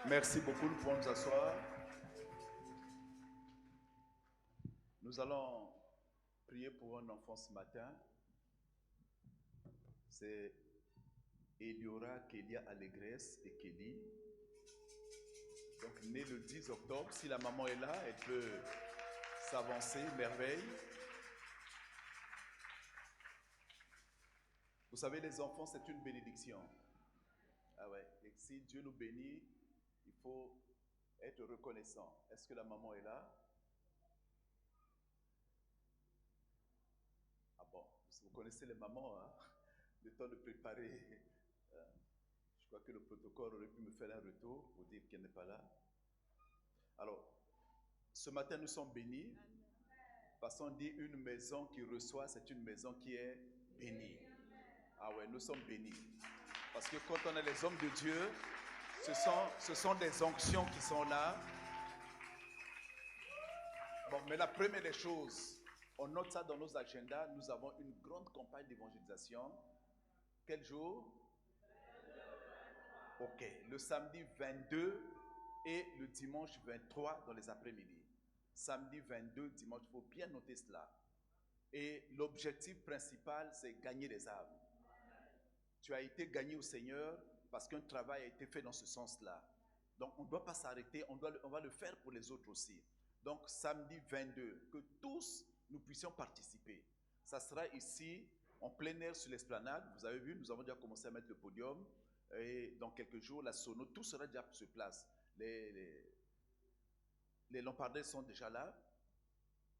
Merci beaucoup, nous pouvons nous asseoir. Nous allons prier pour un enfant ce matin. C'est Eliora Kélia Allégresse et Kelly. Donc, né le 10 octobre. Si la maman est là, elle peut s'avancer, merveille. Vous savez, les enfants, c'est une bénédiction. Ah ouais, et si Dieu nous bénit, il faut être reconnaissant. Est-ce que la maman est là? Ah bon, vous connaissez les mamans, hein? Le temps de préparer. Je crois que le protocole aurait pu me faire un retour pour dire qu'elle n'est pas là. Alors, ce matin, nous sommes bénis. Parce qu'on dit une maison qui reçoit, c'est une maison qui est bénie. Ah ouais, nous sommes bénis. Parce que quand on est les hommes de Dieu, ce sont des onctions qui sont là. Bon, mais la première des choses, on note ça dans nos agendas, nous avons une grande campagne d'évangélisation. Quel jour? Ok, le samedi 22 et le dimanche 23 dans les après-midi. Samedi 22, dimanche, il faut bien noter cela. Et l'objectif principal, c'est gagner des âmes. Tu as été gagné au Seigneur parce qu'un travail a été fait dans ce sens-là. Donc, on ne doit pas s'arrêter, on va le faire pour les autres aussi. Donc, samedi 22, que tous nous puissions participer. Ça sera ici, en plein air sur l'esplanade. Vous avez vu, nous avons déjà commencé à mettre le podium. Et dans quelques jours, la sono, tout sera déjà sur place. Les lampadaires sont déjà là.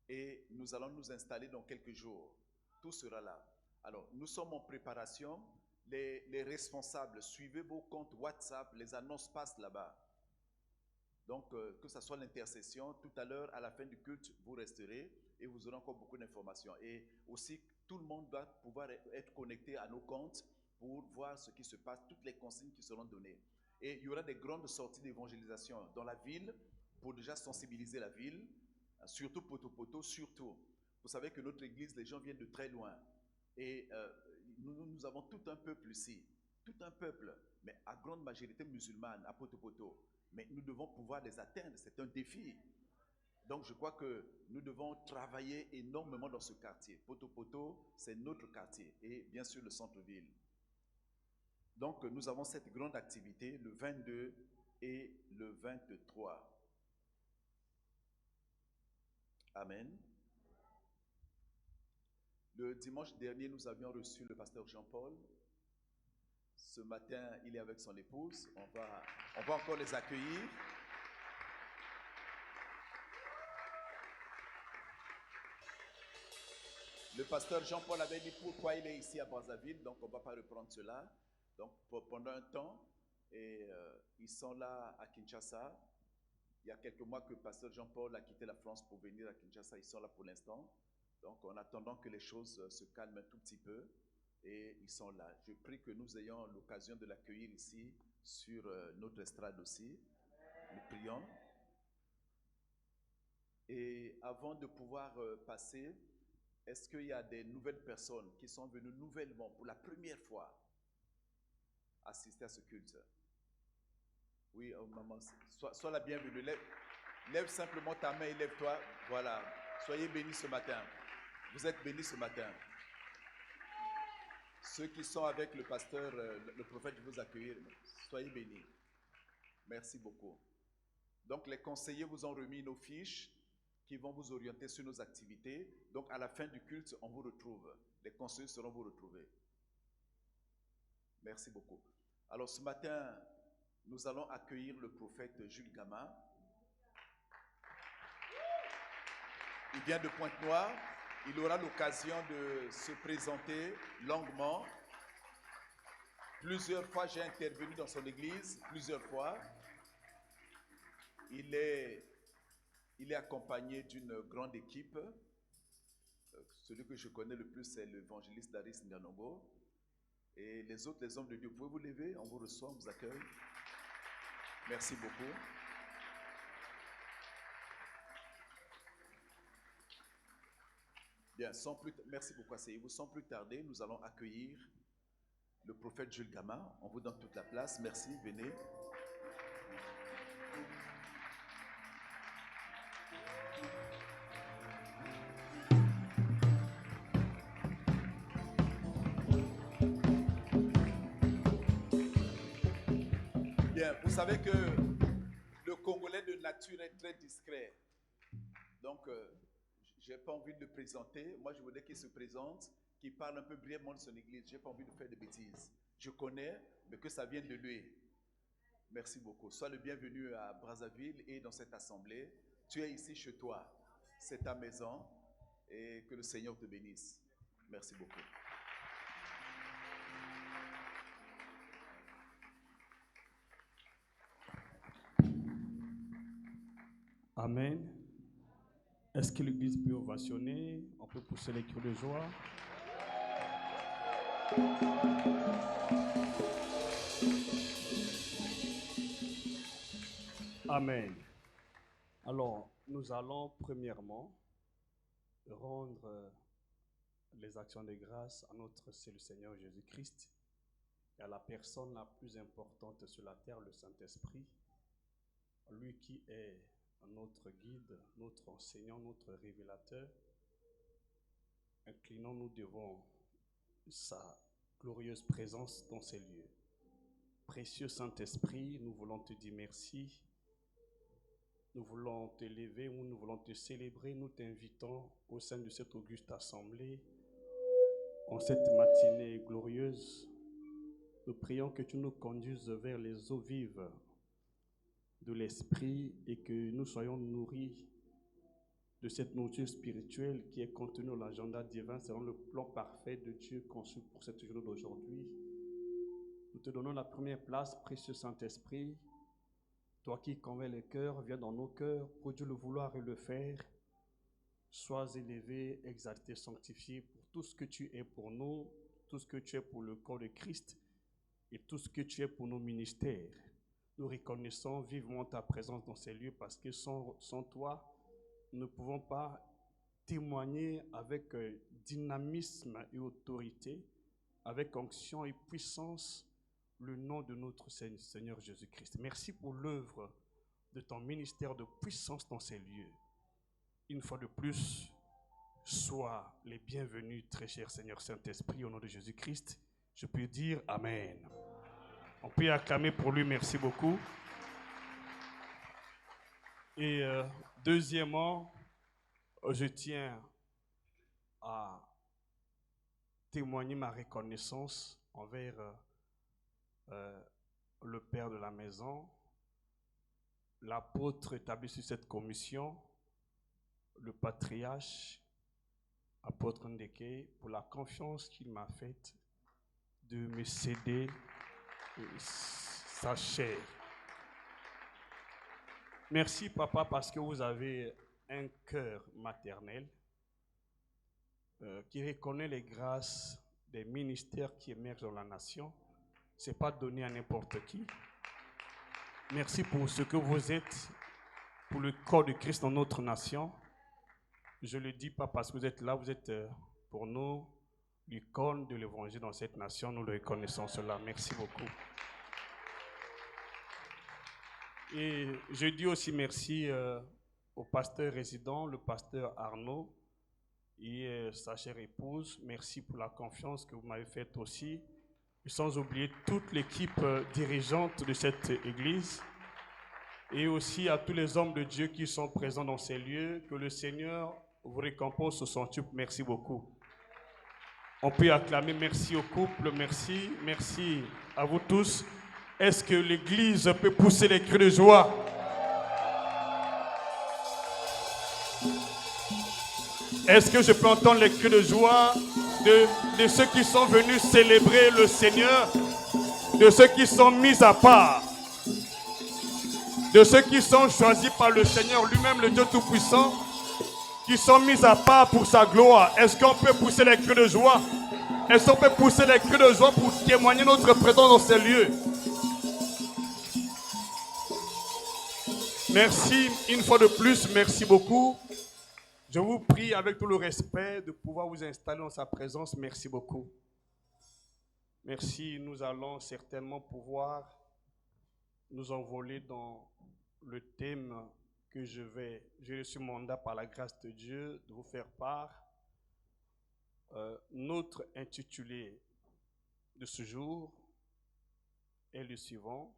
Et nous allons nous installer dans quelques jours. Tout sera là. Alors, nous sommes en préparation. Les responsables, suivez vos comptes WhatsApp, les annonces passent là-bas. Donc, que ce soit l'intercession, tout à l'heure, à la fin du culte, vous resterez et vous aurez encore beaucoup d'informations. Et aussi, tout le monde doit pouvoir être connecté à nos comptes pour voir ce qui se passe, toutes les consignes qui seront données. Et il y aura des grandes sorties d'évangélisation dans la ville pour déjà sensibiliser la ville, surtout Poto, surtout. Vous savez que notre église, les gens viennent de très loin. Et nous avons tout un peuple ici, tout un peuple, mais à grande majorité musulmane, à Poto. Mais nous devons pouvoir les atteindre, c'est un défi. Donc je crois que nous devons travailler énormément dans ce quartier. Poto, c'est notre quartier et bien sûr le centre-ville. Donc nous avons cette grande activité le 22 et le 23. Amen. Le dimanche dernier, nous avions reçu le pasteur Jean-Paul. Ce matin, il est avec son épouse. On va encore les accueillir. Le pasteur Jean-Paul avait dit pourquoi il est ici à Brazzaville, donc on ne va pas reprendre cela. Donc pendant un temps, et ils sont là à Kinshasa. Il y a quelques mois que le pasteur Jean-Paul a quitté la France pour venir à Kinshasa. Ils sont là pour l'instant. Donc en attendant que les choses se calment un tout petit peu, et ils sont là. Je prie que nous ayons l'occasion de l'accueillir ici sur notre estrade aussi. Nous prions. Et avant de pouvoir passer, est-ce qu'il y a des nouvelles personnes qui sont venues nouvellement pour la première fois assister à ce culte? Oui, oh, maman, sois la bienvenue. Lève simplement ta main et lève-toi. Voilà. Soyez bénis ce matin. Vous êtes bénis ce matin. Ceux qui sont avec le pasteur, le prophète, je vous accueillir. Soyez bénis. Merci beaucoup. Donc, les conseillers vous ont remis nos fiches qui vont vous orienter sur nos activités. Donc, à la fin du culte, on vous retrouve. Les conseillers seront vous retrouver. Merci beaucoup. Alors, ce matin, nous allons accueillir le prophète Jules Gama. Il vient de Pointe-Noire. Il aura l'occasion de se présenter longuement. Plusieurs fois, j'ai intervenu dans son église, plusieurs fois. Il est accompagné d'une grande équipe. Celui que je connais le plus, c'est l'évangéliste Daris Nganongo. Et les autres, les hommes de Dieu, pouvez vous lever? On vous reçoit, on vous accueille. Merci beaucoup. Bien, merci beaucoup, asseyez-vous. Sans plus tarder, nous allons accueillir le prophète Jules Gama. On vous donne toute la place. Merci, venez. Bien, vous savez que le Congolais de nature est très discret. Donc, je n'ai pas envie de le présenter. Moi, je voudrais qu'il se présente, qu'il parle un peu brièvement de son église. Je n'ai pas envie de faire de bêtises. Je connais, mais que ça vienne de lui. Merci beaucoup. Sois le bienvenu à Brazzaville et dans cette assemblée. Tu es ici chez toi. C'est ta maison. Et que le Seigneur te bénisse. Merci beaucoup. Amen. Est-ce que l'église peut ovationner? On peut pousser les cris de joie. Amen. Alors, nous allons premièrement rendre les actions de grâce à notre Seigneur Jésus-Christ et à la personne la plus importante sur la terre, le Saint-Esprit, lui qui est notre guide, notre enseignant, notre révélateur. Inclinons-nous devant sa glorieuse présence dans ces lieux. Précieux Saint-Esprit, nous voulons te dire merci. Nous voulons te lever, nous voulons te célébrer. Nous t'invitons au sein de cette auguste assemblée, en cette matinée glorieuse. Nous prions que tu nous conduises vers les eaux vives de l'Esprit et que nous soyons nourris de cette nourriture spirituelle qui est contenue dans l'agenda divin selon le plan parfait de Dieu conçu pour cette journée d'aujourd'hui. Nous te donnons la première place, précieux Saint-Esprit. Toi qui convaincs les cœurs, viens dans nos cœurs, produis le vouloir et le faire. Sois élevé, exalté, sanctifié pour tout ce que tu es pour nous, tout ce que tu es pour le corps de Christ et tout ce que tu es pour nos ministères. Nous reconnaissons vivement ta présence dans ces lieux parce que sans toi, nous ne pouvons pas témoigner avec dynamisme et autorité, avec onction et puissance, le nom de notre Seigneur Jésus-Christ. Merci pour l'œuvre de ton ministère de puissance dans ces lieux. Une fois de plus, sois les bienvenus, très cher Seigneur Saint-Esprit, au nom de Jésus-Christ. Je peux dire Amen. On peut acclamer pour lui, merci beaucoup. Et deuxièmement, je tiens à témoigner ma reconnaissance envers le père de la maison, l'apôtre établi sur cette commission, le patriarche, apôtre Ndeke, pour la confiance qu'il m'a faite de me céder sa chair. Merci papa parce que vous avez un cœur maternel qui reconnaît les grâces des ministères qui émergent dans la nation. Ce n'est pas donné à n'importe qui. Merci pour ce que vous êtes pour le corps de Christ dans notre nation. Je ne le dis pas parce que vous êtes là, vous êtes pour nous l'icône de l'évangile dans cette nation. Nous le reconnaissons cela. Merci beaucoup. Et je dis aussi merci au pasteur résident, le pasteur Arnaud et sa chère épouse. Merci pour la confiance que vous m'avez faite aussi. Et sans oublier toute l'équipe dirigeante de cette église. Et aussi à tous les hommes de Dieu qui sont présents dans ces lieux. Que le Seigneur vous récompense au centuple. Merci beaucoup. On peut acclamer merci au couple, merci, merci à vous tous. Est-ce que l'église peut pousser les cris de joie? Est-ce que je peux entendre les cris de joie de ceux qui sont venus célébrer le Seigneur, de ceux qui sont mis à part, de ceux qui sont choisis par le Seigneur lui-même, le Dieu Tout-Puissant, qui sont mis à part pour sa gloire? Est-ce qu'on peut pousser les cris de joie? Est-ce qu'on peut pousser les cris de joie pour témoigner notre présence dans ces lieux? Merci une fois de plus, merci beaucoup. Je vous prie avec tout le respect de pouvoir vous installer dans sa présence. Merci beaucoup. Merci, nous allons certainement pouvoir nous envoler dans le thème que j'ai reçu mandat par la grâce de Dieu de vous faire part. Notre intitulé de ce jour est le suivant: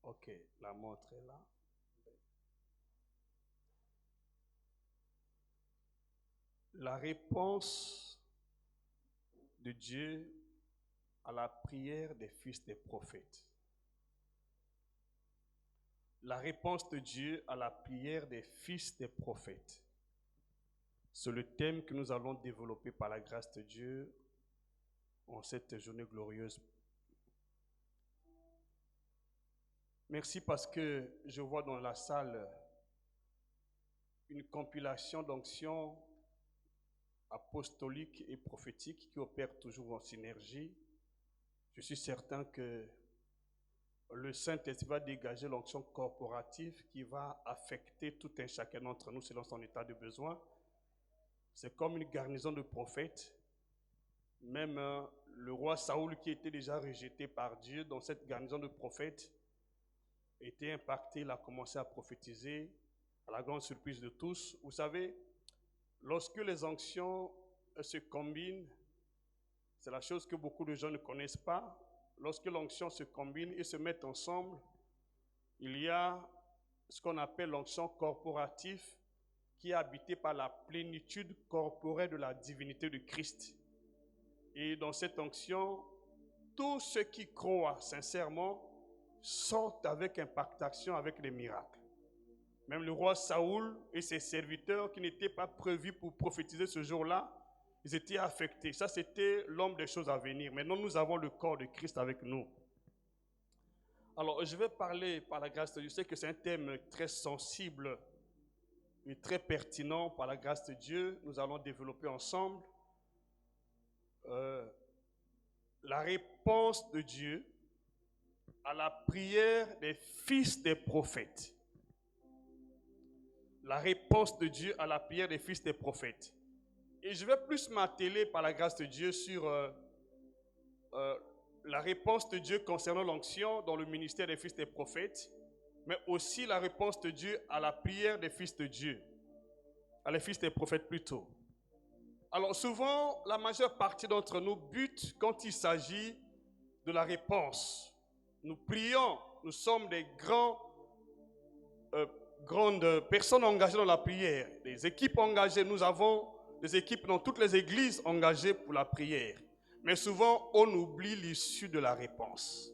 Ok, la montre est là. La réponse de Dieu à la prière des fils des prophètes. La réponse de Dieu à la prière des fils des prophètes. C'est le thème que nous allons développer par la grâce de Dieu en cette journée glorieuse. Merci parce que je vois dans la salle une compilation d'onctions apostoliques et prophétiques qui opèrent toujours en synergie. Je suis certain que le Saint-Esprit va dégager l'onction corporative qui va affecter tout un chacun d'entre nous selon son état de besoin. C'est comme une garnison de prophètes. Même le roi Saoul, qui était déjà rejeté par Dieu dans cette garnison de prophètes, était impacté. Il a commencé à prophétiser à la grande surprise de tous. Vous savez, lorsque les onctions se combinent, c'est la chose que beaucoup de gens ne connaissent pas. Lorsque l'onction se combine et se met ensemble, il y a ce qu'on appelle l'onction corporative qui est habitée par la plénitude corporelle de la divinité de Christ. Et dans cette onction, tous ceux qui croient sincèrement sortent avec impactation, avec les miracles. Même le roi Saoul et ses serviteurs qui n'étaient pas prévus pour prophétiser ce jour-là, ils étaient affectés. Ça, c'était l'homme des choses à venir. Maintenant, nous avons le corps de Christ avec nous. Alors, je vais parler par la grâce de Dieu. Je sais que c'est un thème très sensible et très pertinent par la grâce de Dieu. Nous allons développer ensemble la réponse de Dieu à la prière des fils des prophètes. La réponse de Dieu à la prière des fils des prophètes. Et je vais plus m'atteler par la grâce de Dieu sur la réponse de Dieu concernant l'onction dans le ministère des fils des prophètes, mais aussi la réponse de Dieu à la prière des fils de Dieu, à les fils des prophètes plutôt. Alors souvent, la majeure partie d'entre nous bute quand il s'agit de la réponse. Nous prions, nous sommes des grandes personnes engagées dans la prière, des équipes engagées. Nous avons des équipes dans toutes les églises engagées pour la prière. Mais souvent, on oublie l'issue de la réponse.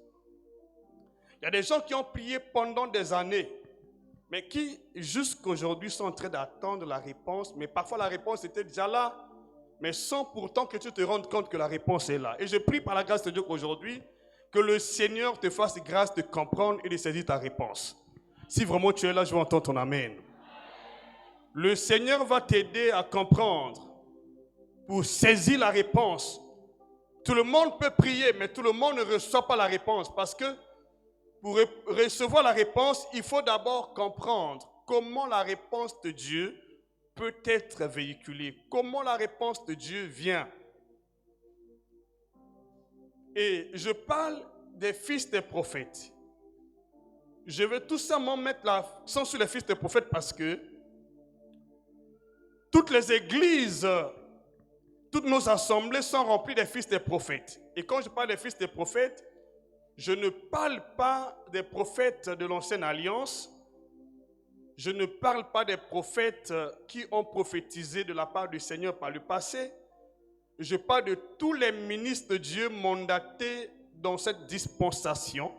Il y a des gens qui ont prié pendant des années, mais qui, jusqu'aujourd'hui, sont en train d'attendre la réponse. Mais parfois, la réponse était déjà là, mais sans pourtant que tu te rendes compte que la réponse est là. Et je prie par la grâce de Dieu qu'aujourd'hui, que le Seigneur te fasse grâce de comprendre et de saisir ta réponse. Si vraiment tu es là, je vais entendre ton amen. Le Seigneur va t'aider à comprendre pour saisir la réponse. Tout le monde peut prier, mais tout le monde ne reçoit pas la réponse parce que pour recevoir la réponse, il faut d'abord comprendre comment la réponse de Dieu peut être véhiculée, comment la réponse de Dieu vient. Et je parle des fils des prophètes. Je vais tout simplement mettre l'accent sur les fils des prophètes parce que toutes les églises, toutes nos assemblées sont remplies des fils des prophètes. Et quand je parle des fils des prophètes, je ne parle pas des prophètes de l'Ancienne Alliance. Je ne parle pas des prophètes qui ont prophétisé de la part du Seigneur par le passé. Je parle de tous les ministres de Dieu mandatés dans cette dispensation.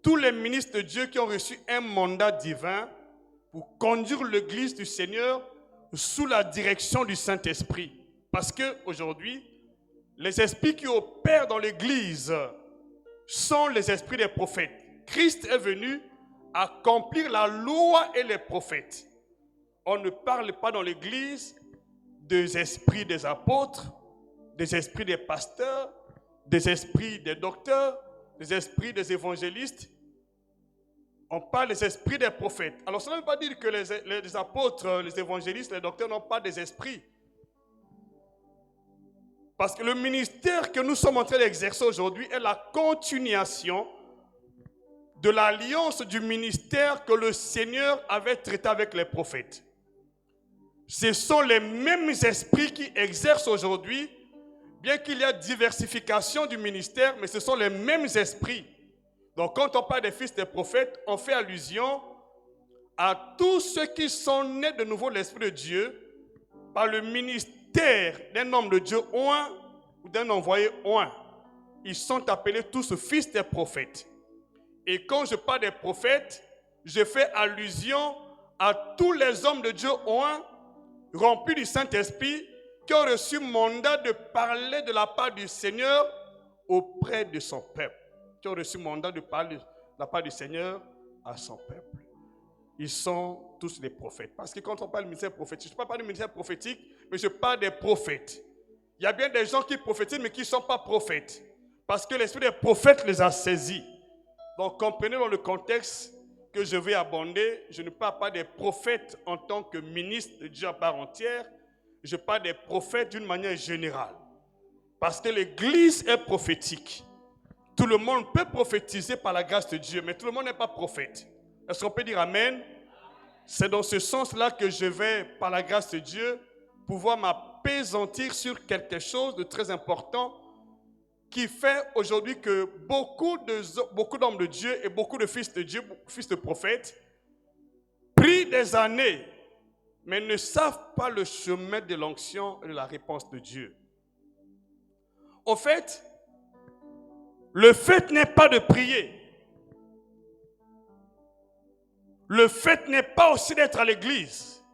Tous les ministres de Dieu qui ont reçu un mandat divin pour conduire l'Église du Seigneur sous la direction du Saint-Esprit. Parce qu'aujourd'hui, les esprits qui opèrent dans l'Église sont les esprits des prophètes. Christ est venu accomplir la loi et les prophètes. On ne parle pas dans l'Église des esprits des apôtres, des esprits des pasteurs, des esprits des docteurs, des esprits des évangélistes. On parle des esprits des prophètes. Alors ça ne veut pas dire que les apôtres, les évangélistes, les docteurs n'ont pas des esprits. Parce que le ministère que nous sommes en train d'exercer aujourd'hui est la continuation de l'alliance du ministère que le Seigneur avait traité avec les prophètes. Ce sont les mêmes esprits qui exercent aujourd'hui, bien qu'il y ait diversification du ministère, mais ce sont les mêmes esprits. Donc quand on parle des fils des prophètes, on fait allusion à tous ceux qui sont nés de nouveau de l'Esprit de Dieu par le ministère d'un homme de Dieu ou d'un envoyé ou un. Ils sont appelés tous fils des prophètes. Et quand je parle des prophètes, je fais allusion à tous les hommes de Dieu ou un remplis du Saint-Esprit qui ont reçu mandat de parler de la part du Seigneur auprès de son peuple. Qui ont reçu mandat de parler de la part du Seigneur à son peuple. Ils sont tous des prophètes. Parce que quand on parle du ministère prophétique, je ne parle pas du ministère prophétique, mais je parle des prophètes. Il y a bien des gens qui prophétisent, mais qui ne sont pas prophètes. Parce que l'esprit des prophètes les a saisis. Donc comprenez dans le contexte que je vais aborder, je ne parle pas des prophètes en tant que ministre de Dieu à part entière, je parle des prophètes d'une manière générale. Parce que l'Église est prophétique. Tout le monde peut prophétiser par la grâce de Dieu, mais tout le monde n'est pas prophète. Est-ce qu'on peut dire Amen? C'est dans ce sens-là que je vais, par la grâce de Dieu, pouvoir m'appesantir sur quelque chose de très important qui fait aujourd'hui que beaucoup d'hommes de Dieu et beaucoup de fils de Dieu, fils de prophètes, prient des années, mais ne savent pas le chemin de l'onction et de la réponse de Dieu. Au fait, le fait n'est pas de prier. Le fait n'est pas aussi d'être à l'église.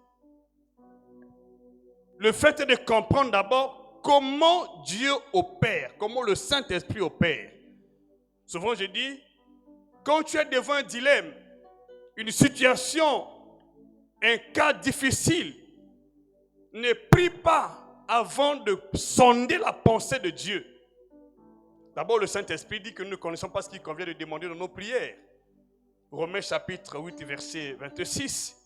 Le fait est de comprendre d'abord comment Dieu opère, comment le Saint-Esprit opère. Souvent je dis, quand tu es devant un dilemme, une situation, un cas difficile, ne prie pas avant de sonder la pensée de Dieu. D'abord, le Saint-Esprit dit que nous ne connaissons pas ce qu'il convient de demander dans nos prières. Romains chapitre 8, verset 26.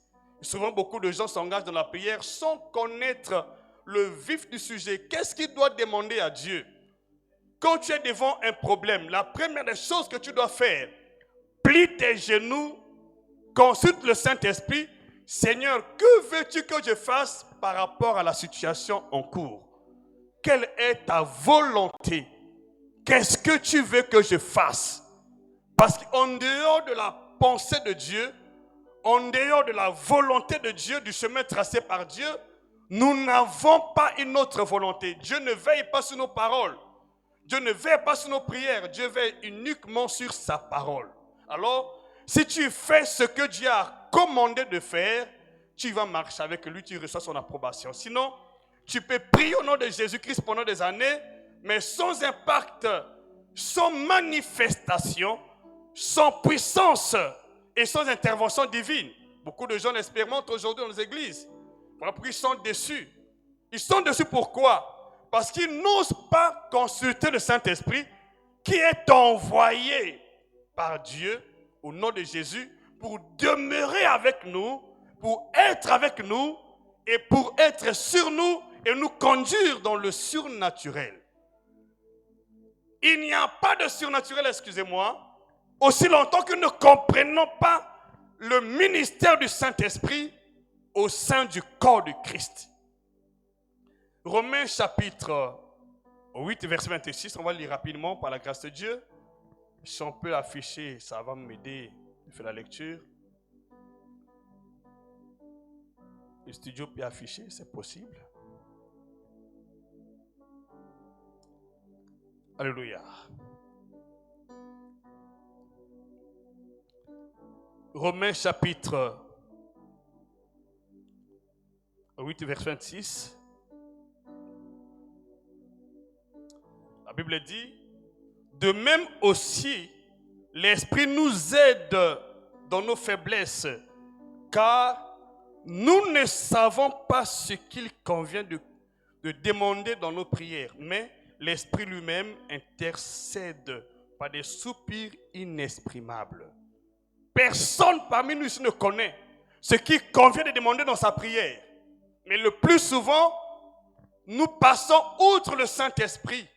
Souvent, beaucoup de gens s'engagent dans la prière sans connaître le vif du sujet. Qu'est-ce qu'il doit demander à Dieu? Quand tu es devant un problème, la première des choses que tu dois faire, plie tes genoux, consulte le Saint-Esprit. Seigneur, que veux-tu que je fasse par rapport à la situation en cours? Quelle est ta volonté? Qu'est-ce que tu veux que je fasse? Parce qu'en dehors de la pensée de Dieu, en dehors de la volonté de Dieu, du chemin tracé par Dieu, nous n'avons pas une autre volonté. Dieu ne veille pas sur nos paroles. Dieu ne veille pas sur nos prières. Dieu veille uniquement sur sa parole. Alors, si tu fais ce que Dieu a commandé de faire, tu vas marcher avec lui, tu reçois son approbation. Sinon, tu peux prier au nom de Jésus-Christ pendant des années, mais sans impact, sans manifestation, sans puissance et sans intervention divine. Beaucoup de gens l'expérimentent aujourd'hui dans les églises. Voilà pourquoi ils sont déçus. Ils sont déçus pourquoi? Parce qu'ils n'osent pas consulter le Saint-Esprit qui est envoyé par Dieu au nom de Jésus pour demeurer avec nous, pour être avec nous et pour être sur nous et nous conduire dans le surnaturel. Il n'y a pas de surnaturel, excusez-moi, aussi longtemps que nous ne comprenons pas le ministère du Saint-Esprit au sein du corps du Christ. Romains chapitre 8, verset 26, on va le lire rapidement par la grâce de Dieu. Si on peut afficher, ça va m'aider à faire la lecture. Le studio peut afficher, c'est possible. Alléluia. Romains chapitre 8, verset 26. La Bible dit, de même aussi, l'Esprit nous aide dans nos faiblesses, car nous ne savons pas ce qu'il convient de demander dans nos prières, mais l'Esprit lui-même intercède par des soupirs inexprimables. Personne parmi nous ici ne connaît ce qu'il convient de demander dans sa prière. Mais le plus souvent, nous passons outre le Saint-Esprit.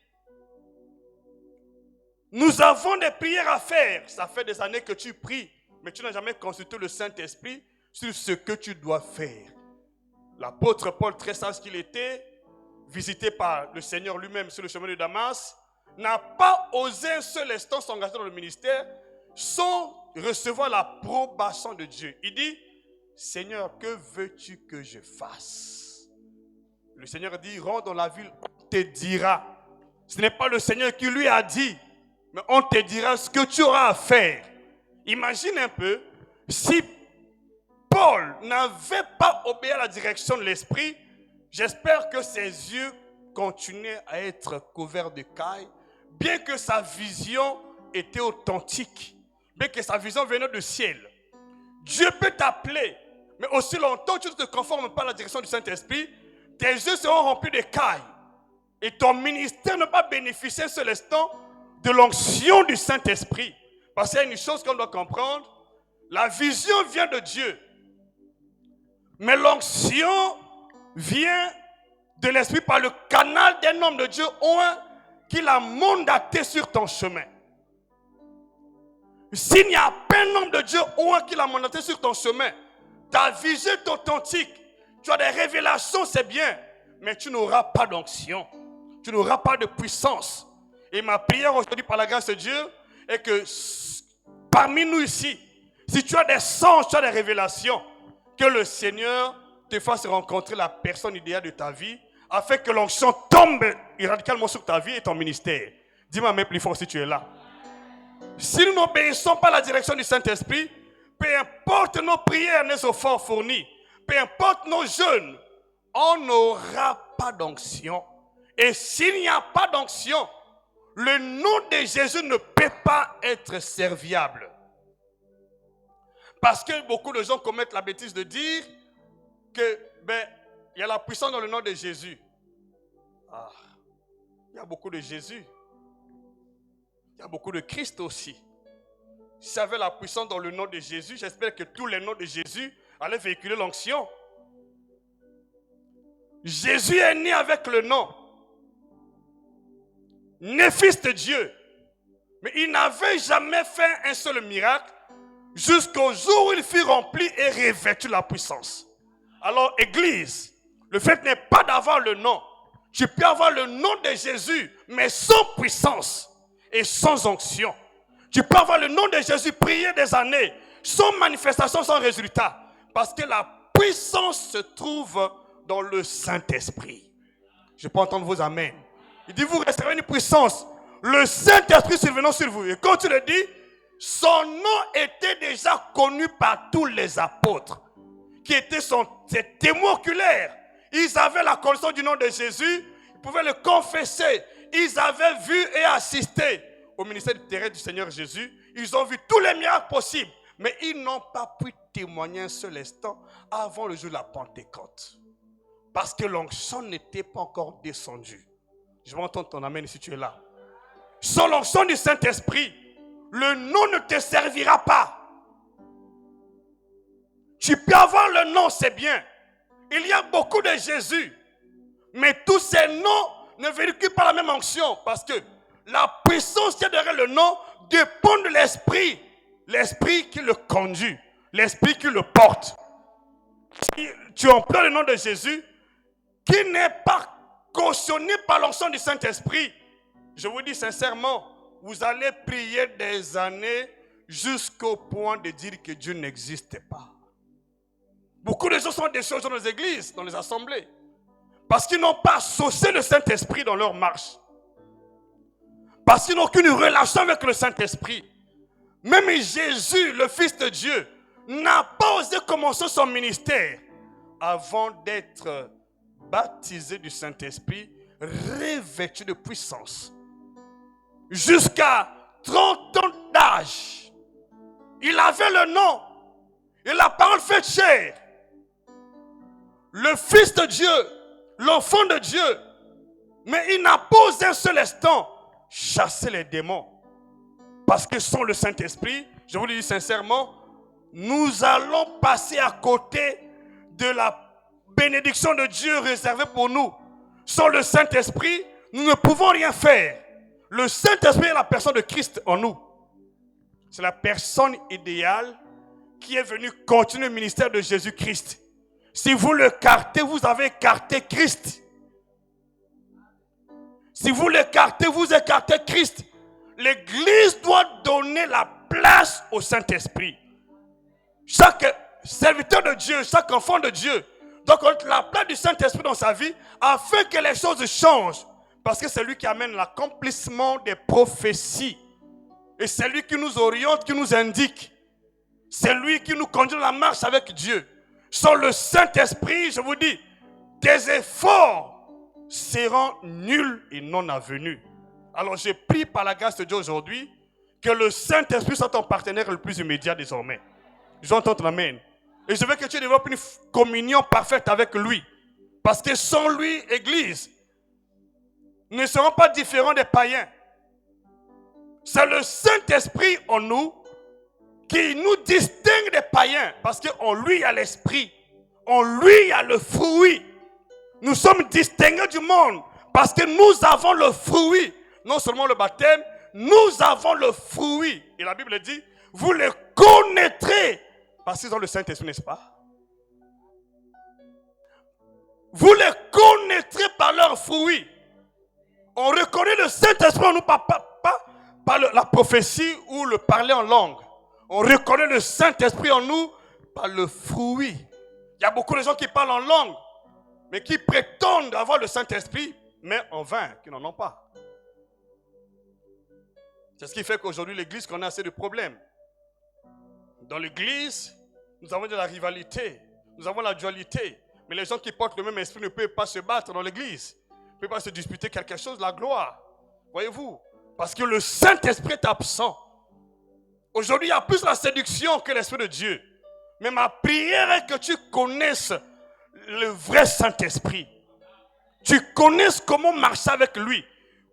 Nous avons des prières à faire. Ça fait des années que tu pries, mais tu n'as jamais consulté le Saint-Esprit sur ce que tu dois faire. L'apôtre Paul, très sage qu'il était, visité par le Seigneur lui-même sur le chemin de Damas, n'a pas osé un seul instant s'engager dans le ministère sans recevoir l'approbation de Dieu. Il dit, Seigneur, que veux-tu que je fasse? Le Seigneur dit, rentre dans la ville, on te dira. Ce n'est pas le Seigneur qui lui a dit, mais on te dira ce que tu auras à faire. Imagine un peu, si Paul n'avait pas obéi à la direction de l'Esprit, j'espère que ses yeux continuaient à être couverts de cailles, bien que sa vision était authentique, bien que sa vision venait du ciel. Dieu peut t'appeler, mais aussi longtemps que tu ne te conformes pas à la direction du Saint-Esprit, tes yeux seront remplis de cailles. Et ton ministère ne va pas bénéficier un seul instant de l'onction du Saint-Esprit. Parce qu'il y a une chose qu'on doit comprendre, la vision vient de Dieu. Mais l'onction vient de l'Esprit par le canal d'un homme de Dieu ou un qu'il a mandaté sur ton chemin. S'il n'y a pas un homme de Dieu ou un qu'il a mandaté sur ton chemin, ta vision est authentique, tu as des révélations, c'est bien, mais tu n'auras pas d'onction, tu n'auras pas de puissance. Et ma prière aujourd'hui par la grâce de Dieu est que parmi nous ici, si tu as des songes, tu as des révélations, que le Seigneur te fasse rencontrer la personne idéale de ta vie, afin que l'onction tombe radicalement sur ta vie et ton ministère. Dis-moi même plus fort si tu es là. Si nous n'obéissons pas à la direction du Saint-Esprit, peu importe nos prières, nos efforts fournis, peu importe nos jeûnes, on n'aura pas d'onction. Et s'il n'y a pas d'onction, le nom de Jésus ne peut pas être serviable. Parce que beaucoup de gens commettent la bêtise de dire que il y a la puissance dans le nom de Jésus. Ah, il y a beaucoup de Jésus. Il y a beaucoup de Christ aussi. Si ça avait la puissance dans le nom de Jésus, j'espère que tous les noms de Jésus allaient véhiculer l'onction. Jésus est né avec le nom. Né fils de Dieu. Mais il n'avait jamais fait un seul miracle jusqu'au jour où il fut rempli et revêtu de la puissance. Alors, Église, le fait n'est pas d'avoir le nom. Tu peux avoir le nom de Jésus, mais sans puissance et sans onction. Tu peux avoir le nom de Jésus, prier des années, sans manifestation, sans résultat. Parce que la puissance se trouve dans le Saint-Esprit. Je peux entendre vos amens. Il dit, vous resterez une puissance. Le Saint-Esprit survenant sur vous. Et quand tu le dis, son nom était déjà connu par tous les apôtres, qui étaient ses témoins oculaires. Ils avaient la connaissance du nom de Jésus, ils pouvaient le confesser. Ils avaient vu et assisté au ministère du terrain du Seigneur Jésus. Ils ont vu tous les miracles possibles, mais ils n'ont pas pu témoigner un seul instant avant le jour de la Pentecôte. Parce que l'onction n'était pas encore descendue. Je vais entendre ton amen si tu es là. Sans l'onction du Saint-Esprit, le nom ne te servira pas. Tu peux avoir le nom, c'est bien. Il y a beaucoup de Jésus. Mais tous ces noms ne véhiculent pas la même onction. Parce que la puissance qui est derrière le nom dépend de l'Esprit. L'Esprit qui le conduit. L'Esprit qui le porte. Si tu emploies le nom de Jésus, qui n'est pas cautionné par l'onction du Saint-Esprit, je vous dis sincèrement, vous allez prier des années jusqu'au point de dire que Dieu n'existe pas. Beaucoup de gens sont déçus dans les églises, dans les assemblées, parce qu'ils n'ont pas associé le Saint-Esprit dans leur marche. Parce qu'ils n'ont aucune relation avec le Saint-Esprit. Même Jésus, le Fils de Dieu, n'a pas osé commencer son ministère avant d'être baptisé du Saint-Esprit, revêtu de puissance. Jusqu'à 30 ans d'âge, il avait le nom et la parole fait chair. Le Fils de Dieu, l'enfant de Dieu, mais il n'a pas osé un seul instant chasser les démons. Parce que sans le Saint-Esprit, je vous le dis sincèrement, nous allons passer à côté de la bénédiction de Dieu réservée pour nous. Sans le Saint-Esprit, nous ne pouvons rien faire. Le Saint-Esprit est la personne de Christ en nous. C'est la personne idéale qui est venue continuer le ministère de Jésus-Christ. Si vous l'écartez, vous avez écarté Christ. Si vous l'écartez, vous écartez Christ. L'Église doit donner la place au Saint-Esprit. Chaque serviteur de Dieu, chaque enfant de Dieu doit connaître la place du Saint-Esprit dans sa vie afin que les choses changent. Parce que c'est lui qui amène l'accomplissement des prophéties. Et c'est lui qui nous oriente, qui nous indique. C'est lui qui nous conduit dans la marche avec Dieu. Sans le Saint-Esprit, je vous dis, tes efforts seront nuls et non avenus. Alors je prie par la grâce de Dieu aujourd'hui que le Saint-Esprit soit ton partenaire le plus immédiat désormais. J'entends ton amen. Et je veux que tu développes une communion parfaite avec lui. Parce que sans lui, Église, nous ne serons pas différents des païens. C'est le Saint-Esprit en nous qui nous distingue des païens. Parce qu'en lui, il y a l'esprit. En lui, il y a le fruit. Nous sommes distingués du monde. Parce que nous avons le fruit. Non seulement le baptême, nous avons le fruit. Et la Bible dit, vous les connaîtrez. Parce qu'ils ont le Saint-Esprit, n'est-ce pas? Vous les connaîtrez par leurs fruits. On reconnaît le Saint-Esprit en nous par la prophétie ou le parler en langue. On reconnaît le Saint-Esprit en nous par le fruit. Il y a beaucoup de gens qui parlent en langue, mais qui prétendent avoir le Saint-Esprit, mais en vain, qui n'en ont pas. C'est ce qui fait qu'aujourd'hui, l'Église connaît assez de problèmes. Dans l'Église, nous avons de la rivalité, nous avons la dualité. Mais les gens qui portent le même esprit ne peuvent pas se battre dans l'Église. Ne peuvent pas se disputer quelque chose, la gloire. Voyez-vous? Parce que le Saint-Esprit est absent. Aujourd'hui, il y a plus la séduction que l'Esprit de Dieu. Mais ma prière est que tu connaisses le vrai Saint-Esprit. Tu connaisses comment marcher avec lui.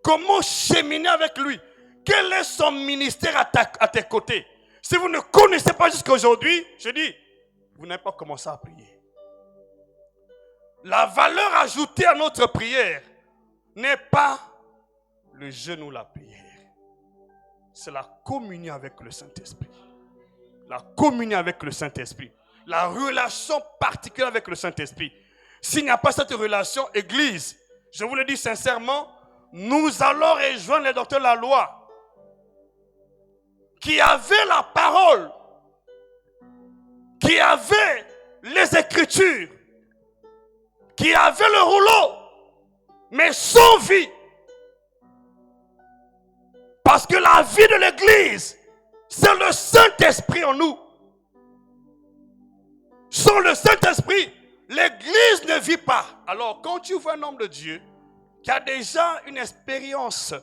Comment cheminer avec lui. Quel est son ministère à tes côtés? Si vous ne connaissez pas jusqu'à aujourd'hui, je dis, vous n'avez pas commencé à prier. La valeur ajoutée à notre prière n'est pas le jeûne ou la prière. C'est la communion avec le Saint-Esprit. La communion avec le Saint-Esprit. La relation particulière avec le Saint-Esprit. S'il n'y a pas cette relation, Église, je vous le dis sincèrement, nous allons rejoindre les docteurs de la loi qui avaient la parole, qui avaient les Écritures, qui avaient le rouleau, mais sans vie. Parce que la vie de l'Église, c'est le Saint-Esprit en nous. Sans le Saint-Esprit, l'Église ne vit pas. Alors, quand tu vois un homme de Dieu qui a déjà une expérience,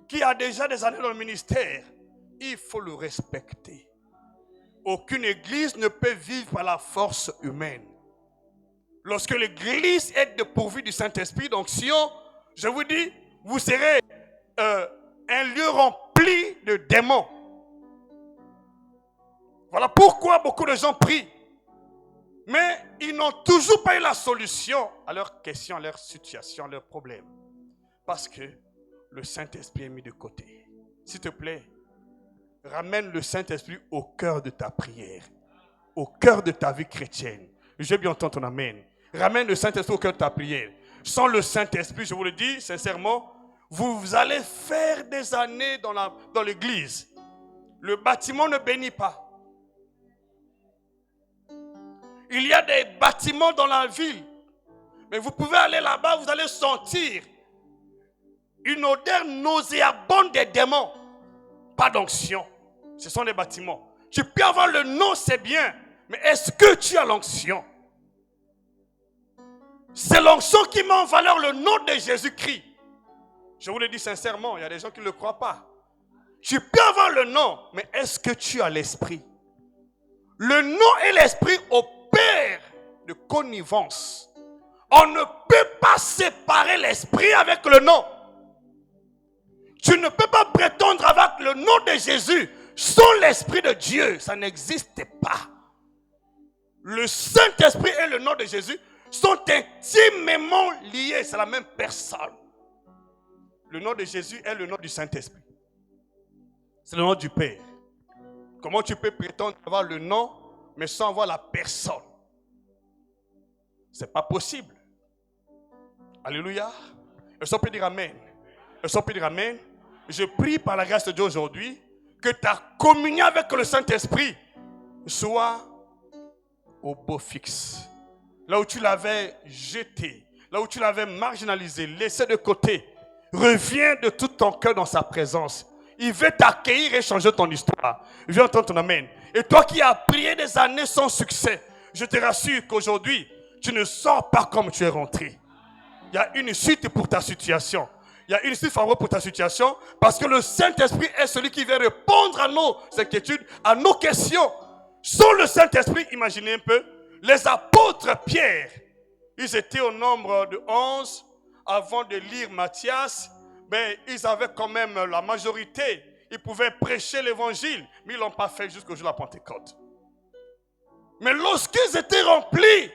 qui a déjà des années dans le ministère, il faut le respecter. Aucune Église ne peut vivre par la force humaine. Lorsque l'Église est dépourvue du Saint-Esprit, d'onction, je vous dis, vous serez un lieu rempli de démons. Voilà pourquoi beaucoup de gens prient. Mais ils n'ont toujours pas eu la solution à leurs questions, à leurs situations, à leurs problèmes. Parce que le Saint-Esprit est mis de côté. S'il te plaît, ramène le Saint-Esprit au cœur de ta prière, au cœur de ta vie chrétienne. Je veux bien entendre ton amen. Ramène le Saint-Esprit au cœur de ta prière. Sans le Saint-Esprit, je vous le dis sincèrement, vous allez faire des années dans l'église. Le bâtiment ne bénit pas. Il y a des bâtiments dans la ville. Mais vous pouvez aller là-bas, vous allez sentir une odeur nauséabonde des démons. Pas d'onction. Ce sont des bâtiments. Tu peux avoir le nom, c'est bien. Mais est-ce que tu as l'onction? C'est l'onction qui met en valeur le nom de Jésus-Christ. Je vous le dis sincèrement, il y a des gens qui ne le croient pas. Tu peux avoir le nom, mais est-ce que tu as l'esprit? Le nom et l'esprit opèrent de connivence. On ne peut pas séparer l'esprit avec le nom. Tu ne peux pas prétendre avec le nom de Jésus sans l'esprit de Dieu. Ça n'existe pas. Le Saint-Esprit et le nom de Jésus sont intimement liés. C'est la même personne. Le nom de Jésus est le nom du Saint-Esprit. C'est le nom du Père. Comment tu peux prétendre avoir le nom, mais sans avoir la personne? Ce n'est pas possible. Alléluia. Est-ce qu'on peut dire Amen? Est-ce qu'on peut dire Amen? Je prie par la grâce de Dieu aujourd'hui que ta communion avec le Saint-Esprit soit au beau fixe. Là où tu l'avais jeté, là où tu l'avais marginalisé, laissé de côté, reviens de tout ton cœur dans sa présence. Il veut t'accueillir et changer ton histoire. Viens entendre ton amen. Et toi qui as prié des années sans succès, je te rassure qu'aujourd'hui, tu ne sors pas comme tu es rentré. Il y a une suite pour ta situation. Il y a une suite favorable pour ta situation parce que le Saint-Esprit est celui qui vient répondre à nos inquiétudes, à nos questions. Sans le Saint-Esprit, imaginez un peu, les apôtres Pierre, ils étaient au nombre de 11 avant de lire Matthias, mais ils avaient quand même la majorité. Ils pouvaient prêcher l'évangile, mais ils ne l'ont pas fait jusqu'au jour de la Pentecôte. Mais lorsqu'ils étaient remplis,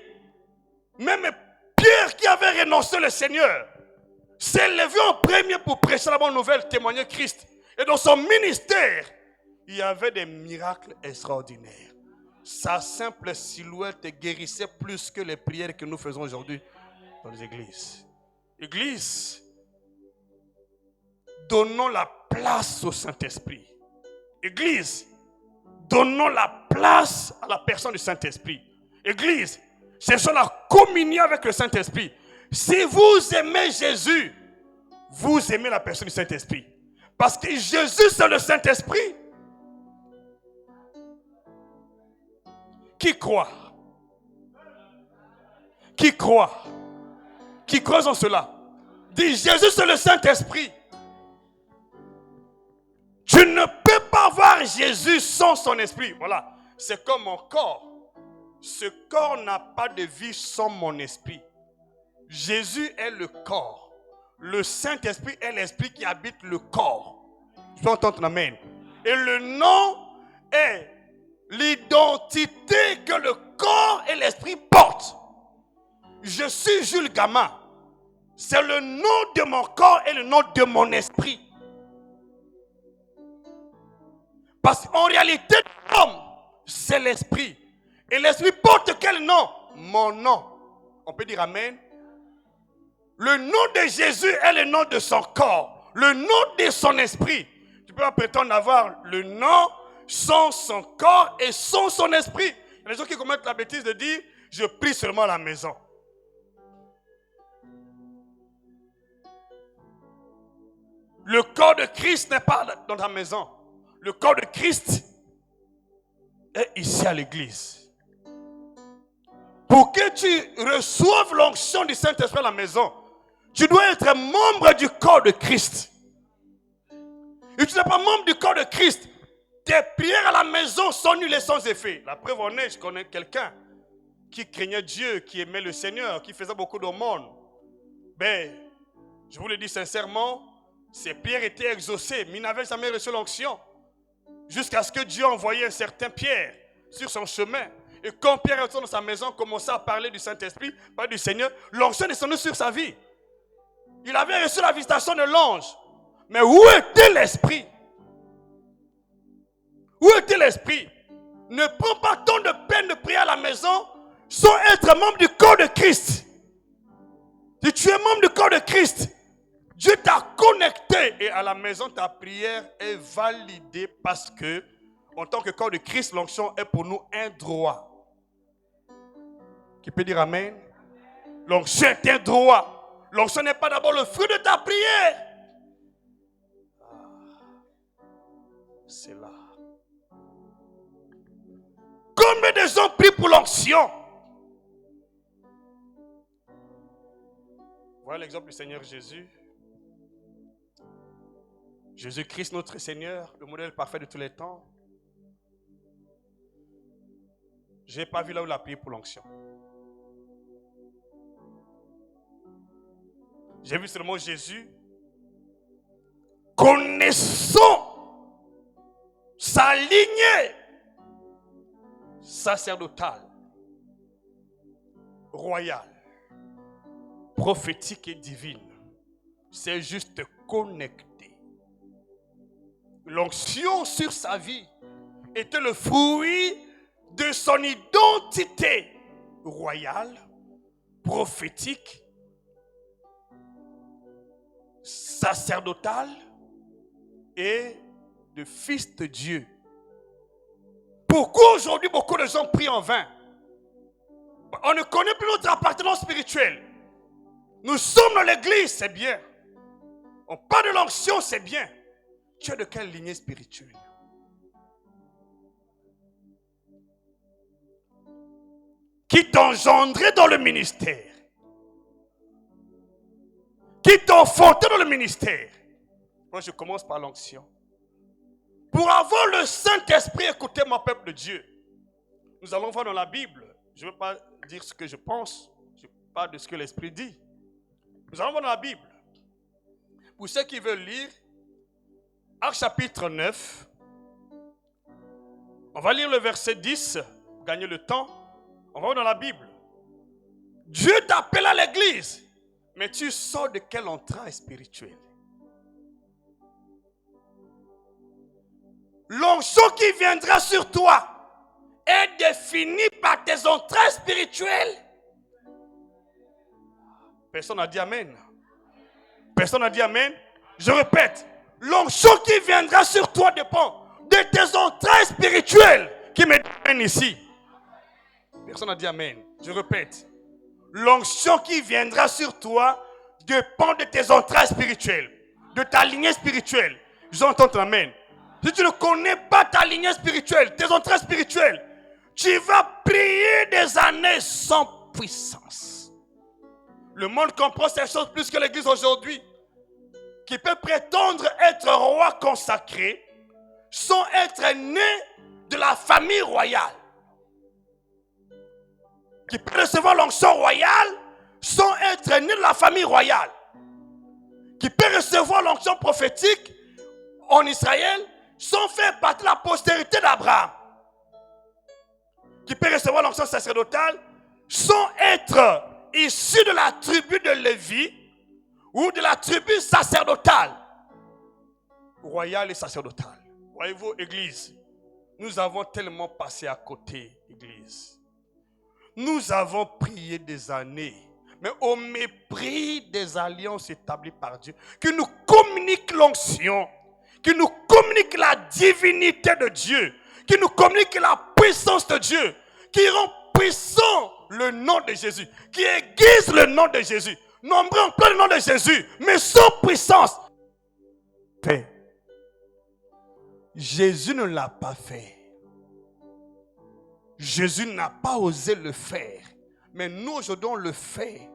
même Pierre qui avait renoncé le Seigneur, s'est levé en premier pour prêcher la bonne nouvelle, témoigner Christ. Et dans son ministère, il y avait des miracles extraordinaires. Sa simple silhouette guérissait plus que les prières que nous faisons aujourd'hui dans les églises. Église, donnons la place au Saint-Esprit. Église, donnons la place à la personne du Saint-Esprit. Église, cherchons la communion avec le Saint-Esprit. Si vous aimez Jésus, vous aimez la personne du Saint-Esprit. Parce que Jésus, c'est le Saint-Esprit. Qui croit? Qui croit? Qui croit en cela? Dis, Jésus, c'est le Saint-Esprit. Tu ne peux pas voir Jésus sans son esprit. Voilà. C'est comme mon corps. Ce corps n'a pas de vie sans mon esprit. Jésus est le corps. Le Saint-Esprit est l'esprit qui habite le corps. Tu peux entendre ton amen. Et le nom est l'identité que le corps et l'esprit portent. Je suis Jules Gama. C'est le nom de mon corps et le nom de mon esprit. Parce qu'en réalité, l'homme, c'est l'esprit. Et l'esprit porte quel nom? Mon nom. On peut dire amen. Le nom de Jésus est le nom de son corps. Le nom de son esprit. Tu peux pas prétendre avoir le nom sans son corps et sans son esprit. Il y a des gens qui commettent la bêtise de dire, je prie seulement à la maison. Le corps de Christ n'est pas dans ta maison. Le corps de Christ est ici à l'église. Pour que tu reçoives l'onction du Saint-Esprit à la maison, tu dois être membre du corps de Christ. Et tu n'es pas membre du corps de Christ. Tes prières à la maison sont nulles et sans effet. La preuve en est, je connais quelqu'un qui craignait Dieu, qui aimait le Seigneur, qui faisait beaucoup d'aumônes. Ben, je vous le dis sincèrement, ses prières étaient exaucées, mais il n'avait jamais reçu l'onction. Jusqu'à ce que Dieu envoyait un certain Pierre sur son chemin. Et quand Pierre est retourné dans sa maison, commençait à parler du Saint-Esprit, parler du Seigneur, l'onction descendait sur sa vie. Il avait reçu la visitation de l'ange. Mais où était l'esprit? Où était l'esprit? Ne prends pas tant de peine de prier à la maison sans être membre du corps de Christ. Si tu es membre du corps de Christ, Dieu t'a connecté et à la maison ta prière est validée parce que en tant que corps de Christ, l'onction est pour nous un droit. Qui peut dire amen? L'onction est un droit. L'onction n'est pas d'abord le fruit de ta prière. C'est là. Combien de gens prient pour l'onction? Voilà l'exemple du Seigneur Jésus. Jésus-Christ, notre Seigneur, le modèle parfait de tous les temps. Je n'ai pas vu là où il a prié pour l'onction. J'ai vu seulement Jésus connaissant sa lignée sacerdotale, royale, prophétique et divine. C'est juste connecté. L'onction sur sa vie était le fruit de son identité royale, prophétique, sacerdotale et de fils de Dieu. Pourquoi aujourd'hui beaucoup de gens prient en vain? On ne connaît plus notre appartenance spirituelle. Nous sommes dans l'église, c'est bien. On parle de l'onction, c'est bien. Tu es de quelle lignée spirituelle? Qui t'a engendré dans le ministère? Qui t'a enfanté dans le ministère? Moi, je commence par l'onction. Pour avoir le Saint-Esprit, écoutez mon peuple de Dieu. Nous allons voir dans la Bible. Je ne veux pas dire ce que je pense. Je parle de ce que l'Esprit dit. Nous allons voir dans la Bible. Pour ceux qui veulent lire, Actes chapitre 9. On va lire le verset 10. Pour gagner le temps. On va voir dans la Bible. Dieu t'appelle à l'église. Mais tu sors de quel entraille spirituel? L'onction qui viendra sur toi est définie par tes entrailles spirituelles. Personne n'a dit amen. Personne n'a dit amen. Je répète, l'onction qui viendra sur toi dépend de tes entrailles spirituelles. Qui me dit ici? Personne n'a dit amen. Je répète, l'onction qui viendra sur toi dépend de tes entrailles spirituelles, de ta lignée spirituelle. J'entends ton amen. Si tu ne connais pas ta lignée spirituelle, tes entrailles spirituelles, tu vas prier des années sans puissance. Le monde comprend ces choses plus que l'église aujourd'hui, qui peut prétendre être roi consacré sans être né de la famille royale, qui peut recevoir l'onction royale sans être né de la famille royale, qui peut recevoir l'onction prophétique en Israël sans faire partie de la postérité d'Abraham, qui peut recevoir l'onction sacerdotale sans être issu de la tribu de Lévi ou de la tribu sacerdotale, royale et sacerdotale. Voyez-vous, Église, nous avons tellement passé à côté, Église. Nous avons prié des années, mais au mépris des alliances établies par Dieu, qui nous communiquent l'onction, qui nous communique la divinité de Dieu, qui nous communique la puissance de Dieu, qui rend puissant le nom de Jésus, qui aiguise le nom de Jésus. Nombreux emploient le nom de Jésus, mais sans puissance. Fait. Jésus ne l'a pas fait. Jésus n'a pas osé le faire. Mais nous, aujourd'hui, on le fait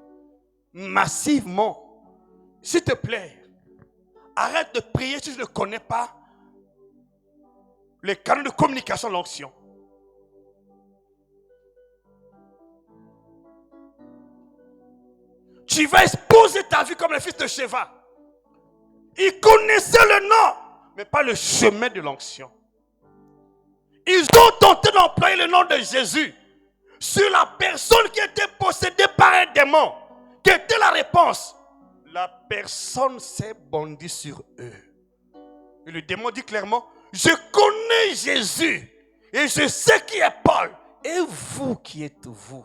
massivement. S'il te plaît, arrête de prier si tu ne connais pas les canaux de communication de l'onction. Tu vas exposer ta vie comme le fils de Sheva. Ils connaissaient le nom, mais pas le chemin de l'onction. Ils ont tenté d'employer le nom de Jésus sur la personne qui était possédée par un démon. Quelle était la réponse? La personne s'est bondie sur eux. Et le démon dit clairement, je connais Jésus et je sais qui est Paul. Et vous, qui êtes vous?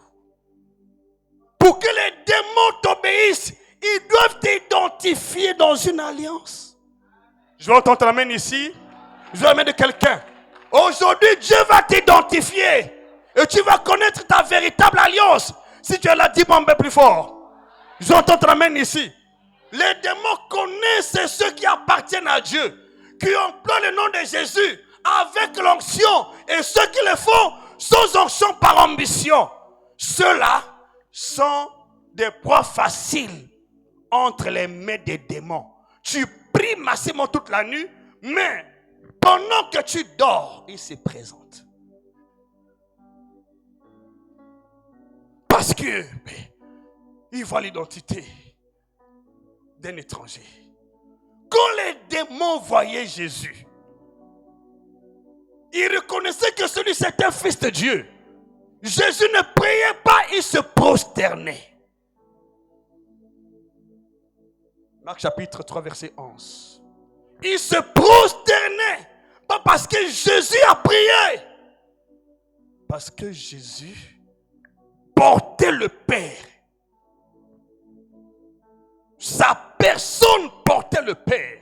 Pour que les démons t'obéissent, ils doivent t'identifier dans une alliance. Je vais entendre la main ici. Je vais la main de quelqu'un. Aujourd'hui, Dieu va t'identifier. Et tu vas connaître ta véritable alliance. Si tu es là, dis-moi un peu plus fort. Je vais entendre la main ici. Les démons connaissent ceux qui appartiennent à Dieu, qui emploient le nom de Jésus avec l'onction. Et ceux qui le font sans onction par ambition. Ceux-là sont des proies faciles entre les mains des démons. Tu pries massivement toute la nuit, mais pendant que tu dors, ils se présentent. Parce que ils voient l'identité d'un étranger. Quand les démons voyaient Jésus, ils reconnaissaient que celui-ci était un fils de Dieu. Jésus ne priait pas, il se prosternait. Marc chapitre 3 verset 11. Il se prosternait. Pas parce que Jésus a prié. Parce que Jésus portait le Père. Sa personne portait le Père.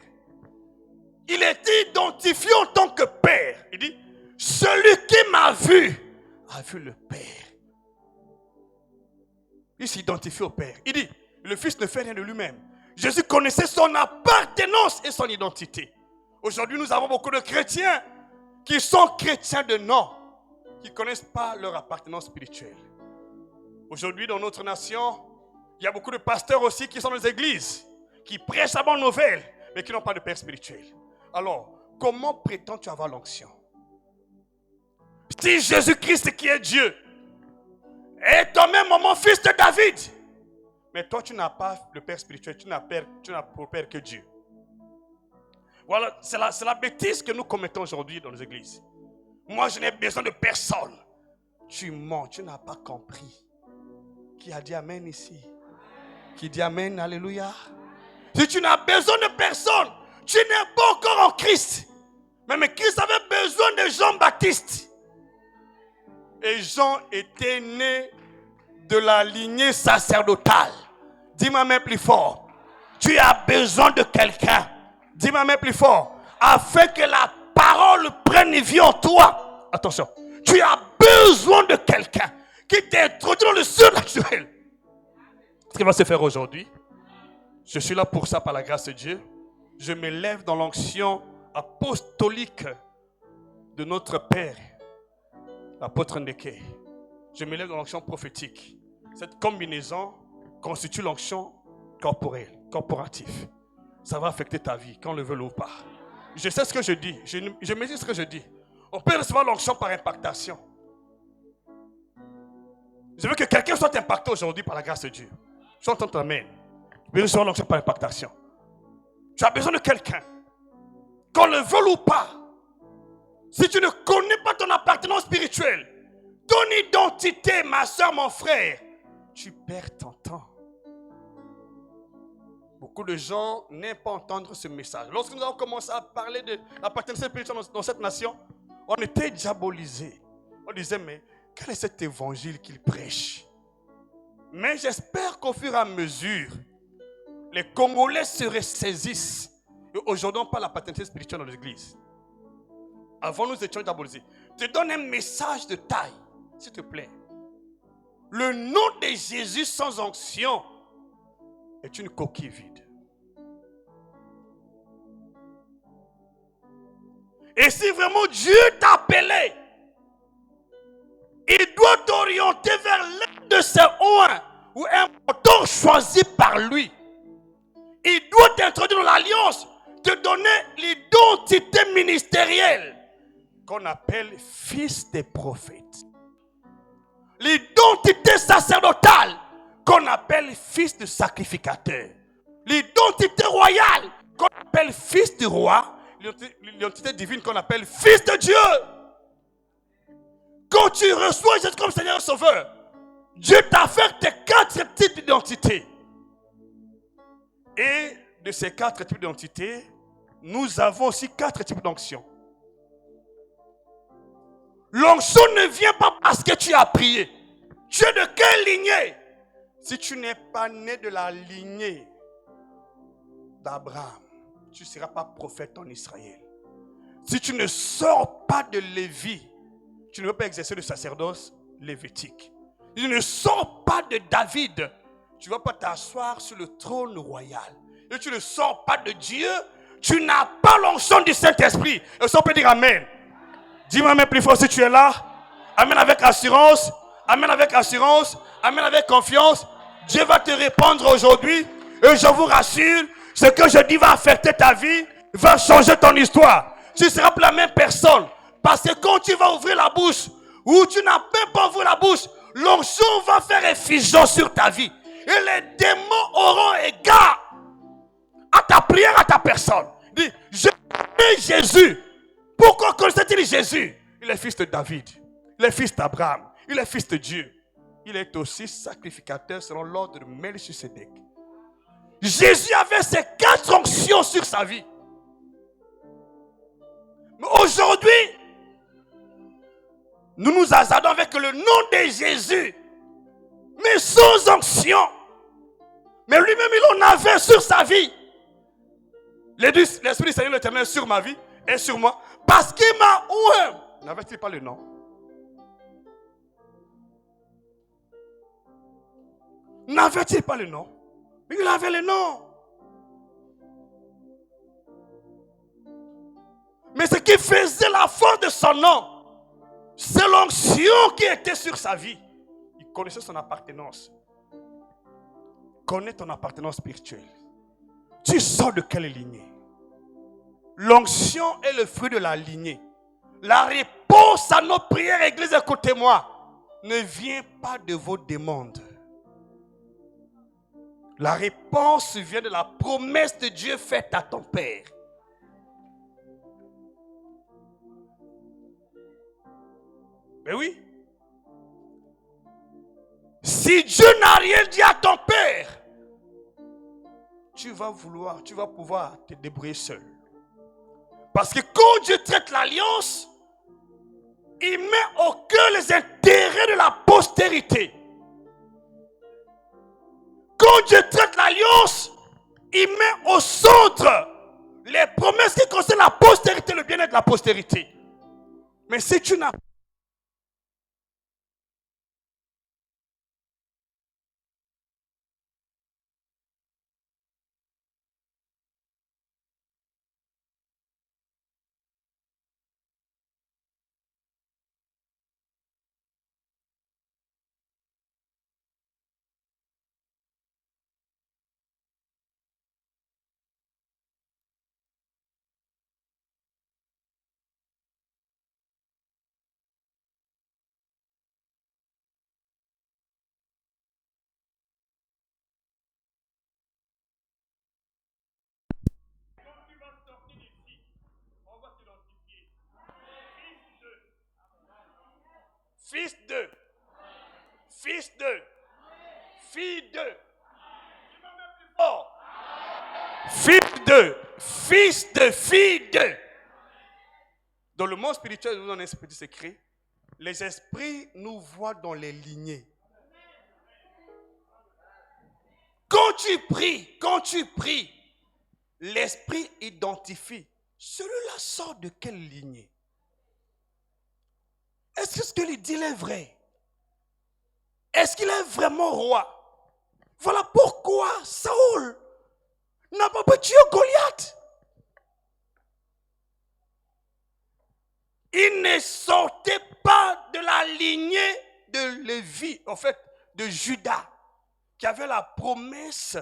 Il est identifié en tant que Père. Il dit, celui qui m'a vu a vu le Père. Il s'identifie au Père. Il dit, le Fils ne fait rien de lui-même. Jésus connaissait son appartenance et son identité. Aujourd'hui, nous avons beaucoup de chrétiens qui sont chrétiens de nom, qui ne connaissent pas leur appartenance spirituelle. Aujourd'hui, dans notre nation, il y a beaucoup de pasteurs aussi qui sont dans les églises, qui prêchent la bonne nouvelle, mais qui n'ont pas de père spirituel. Alors, comment prétends-tu avoir l'onction? Si Jésus-Christ qui est Dieu est en même moment fils de David, mais toi tu n'as pas le père spirituel, tu n'as pour père que Dieu. Voilà, c'est la bêtise que nous commettons aujourd'hui dans les églises. Moi je n'ai besoin de personne. Tu mens, tu n'as pas compris. Qui a dit amen ici? Qui dit amen, alléluia? Si tu n'as besoin de personne, tu n'es pas encore en Christ. Même Christ avait besoin de Jean-Baptiste. Et Jean était né de la lignée sacerdotale. Dis-moi même plus fort. Tu as besoin de quelqu'un. Dis-moi même plus fort. Afin que la parole prenne vie en toi. Attention. Tu as besoin de quelqu'un qui t'introduit dans le surnaturel. Ce qui va se faire aujourd'hui. Je suis là pour ça par la grâce de Dieu. Je m'élève dans l'onction apostolique de notre Père, l'apôtre Ndeke. Je m'élève dans l'onction prophétique. Cette combinaison constitue l'onction corporelle, corporative. Ça va affecter ta vie, qu'on le veuille ou pas. Je sais ce que je dis. Je me dis ce que je dis. On peut recevoir l'onction par impactation. Je veux que quelqu'un soit impacté aujourd'hui par la grâce de Dieu. Chante ton amen. Tu peux recevoir l'onction par impactation. Tu as besoin de quelqu'un. Qu'on le veuille ou pas. Si tu ne connais pas ton appartenance spirituelle, ton identité, ma soeur, mon frère, tu perds ton temps. Beaucoup de gens n'aiment pas entendre ce message. Lorsque nous avons commencé à parler de l'appartenance spirituelle dans cette nation, on était diabolisés. On disait, mais quel est cet évangile qu'il prêche? Mais j'espère qu'au fur et à mesure, les Congolais se ressaisissent. Et aujourd'hui, on parle de la paternité spirituelle dans l'église. Avant, nous étions diabolisés. Je te donne un message de taille, s'il te plaît. Le nom de Jésus sans onction est une coquille vide. Et si vraiment Dieu t'a appelé, il doit t'orienter vers l'un de ses oins ou un mentor choisi par lui. Il doit t'introduire dans l'alliance, te donner l'identité ministérielle qu'on appelle fils des prophètes. L'identité sacerdotale qu'on appelle fils de sacrificateur. L'identité royale qu'on appelle fils du roi. L'identité divine qu'on appelle fils de Dieu. Quand tu reçois Jésus comme Seigneur et Sauveur, Dieu t'a fait tes 4 types d'identité. Et de ces 4 types d'identité, nous avons aussi 4 types d'onction. L'onction ne vient pas parce que tu as prié. Tu es de quelle lignée? Si tu n'es pas né de la lignée d'Abraham, tu ne seras pas prophète en Israël. Si tu ne sors pas de Lévi, tu ne peux pas exercer le sacerdoce lévitique. Si tu ne sors pas de David, tu ne vas pas t'asseoir sur le trône royal. Et tu ne sors pas de Dieu, tu n'as pas l'onction du Saint-Esprit. Et ça, on peut dire amen. Dis-moi même plus fort si tu es là. Amen avec assurance. Amen avec assurance. Amen avec confiance. Dieu va te répondre aujourd'hui. Et je vous rassure, ce que je dis va affecter ta vie, va changer ton histoire. Tu ne seras plus la même personne. Parce que quand tu vas ouvrir la bouche, ou tu n'as même pas ouvert la bouche, l'onction va faire effusion sur ta vie. Et les démons auront égard à ta prière, à ta personne. Dis, je connais Jésus. Pourquoi connaissait-il Jésus? Il est fils de David. Il est fils d'Abraham. Il est fils de Dieu. Il est aussi sacrificateur selon l'ordre de Melchisédek. Jésus avait ces 4 onctions sur sa vie. Mais aujourd'hui, nous nous hasardons avec le nom de Jésus, mais sans onction. Mais lui-même, il en avait sur sa vie. L'Esprit du Seigneur l'Éternel sur ma vie et sur moi. Parce qu'il m'a oint. N'avait-il pas le nom? N'avait-il pas le nom? Il avait le nom. Mais ce qui faisait la force de son nom, c'est l'onction qui était sur sa vie. Il connaissait son appartenance. Connais ton appartenance spirituelle. Tu sors de quelle lignée? L'onction est le fruit de la lignée. La réponse à nos prières, Église, écoutez-moi, ne vient pas de vos demandes. La réponse vient de la promesse de Dieu faite à ton Père. Mais oui. Si Dieu n'a rien dit à ton Père, tu vas pouvoir te débrouiller seul. Parce que quand Dieu traite l'alliance, il met au cœur les intérêts de la postérité. Quand Dieu traite l'alliance, il met au centre les promesses qui concernent la postérité, le bien-être de la postérité. Mais si tu n'as pas fils de, fils de, fille de, oh, fils de, fille de. Dans le monde spirituel, nous avons un esprit secret. Les esprits nous voient dans les lignées. Quand tu pries, l'esprit identifie. Celui-là sort de quelle lignée? Est-ce que ce qu'il dit est vrai? Est-ce qu'il est vraiment roi? Voilà pourquoi Saül n'a pas pu tuer Goliath. Il ne sortait pas de la lignée de Lévi, en fait, de Judas, qui avait la promesse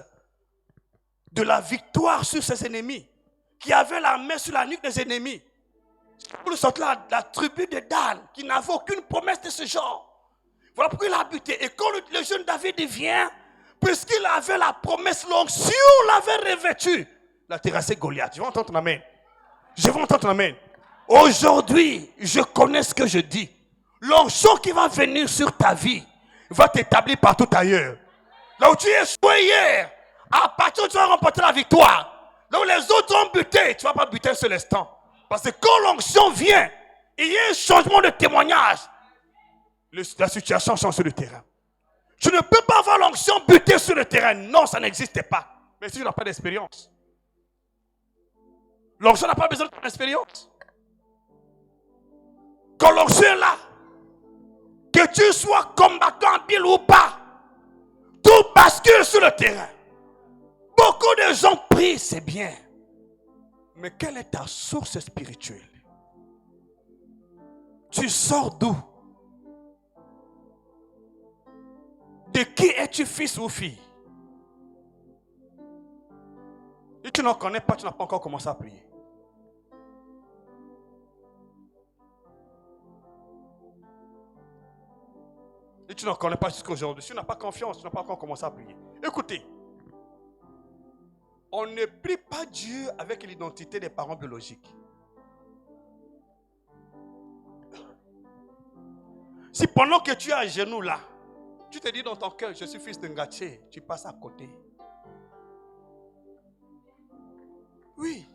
de la victoire sur ses ennemis, qui avait la main sur la nuque des ennemis. Pour sortir la tribu de Dan, qui n'avait aucune promesse de ce genre. Voilà pourquoi il a buté. Et quand le jeune David vient, puisqu'il avait la promesse, l'onction l'avait revêtu, il a terrassé Goliath. Je vais entendre ton amen. Je vais entendre ton amen. Aujourd'hui, je connais ce que je dis. L'onction qui va venir sur ta vie va t'établir partout ailleurs. Là où tu es échoué hier, à partir où tu vas remporter la victoire. Là où les autres ont buté, tu ne vas pas buter un seul instant. Parce que quand l'onction vient, il y a un changement de témoignage. La situation change sur le terrain. Tu ne peux pas avoir l'onction buter sur le terrain. Non, ça n'existe pas. Mais si tu n'as pas d'expérience. L'onction n'a pas besoin de ton expérience. Quand l'onction est là, que tu sois combattant habile ou pas, tout bascule sur le terrain. Beaucoup de gens prient, c'est bien. Mais quelle est ta source spirituelle? Tu sors d'où? De qui es-tu fils ou fille? Si tu n'en connais pas, tu n'as pas encore commencé à prier. Si tu n'en connais pas jusqu'à aujourd'hui, si tu n'as pas confiance, tu n'as pas encore commencé à prier. Écoutez, on ne prie pas Dieu avec l'identité des parents biologiques. Si pendant que tu es à genoux là, tu te dis dans ton cœur, je suis fils de Ngaché, tu passes à côté. Oui.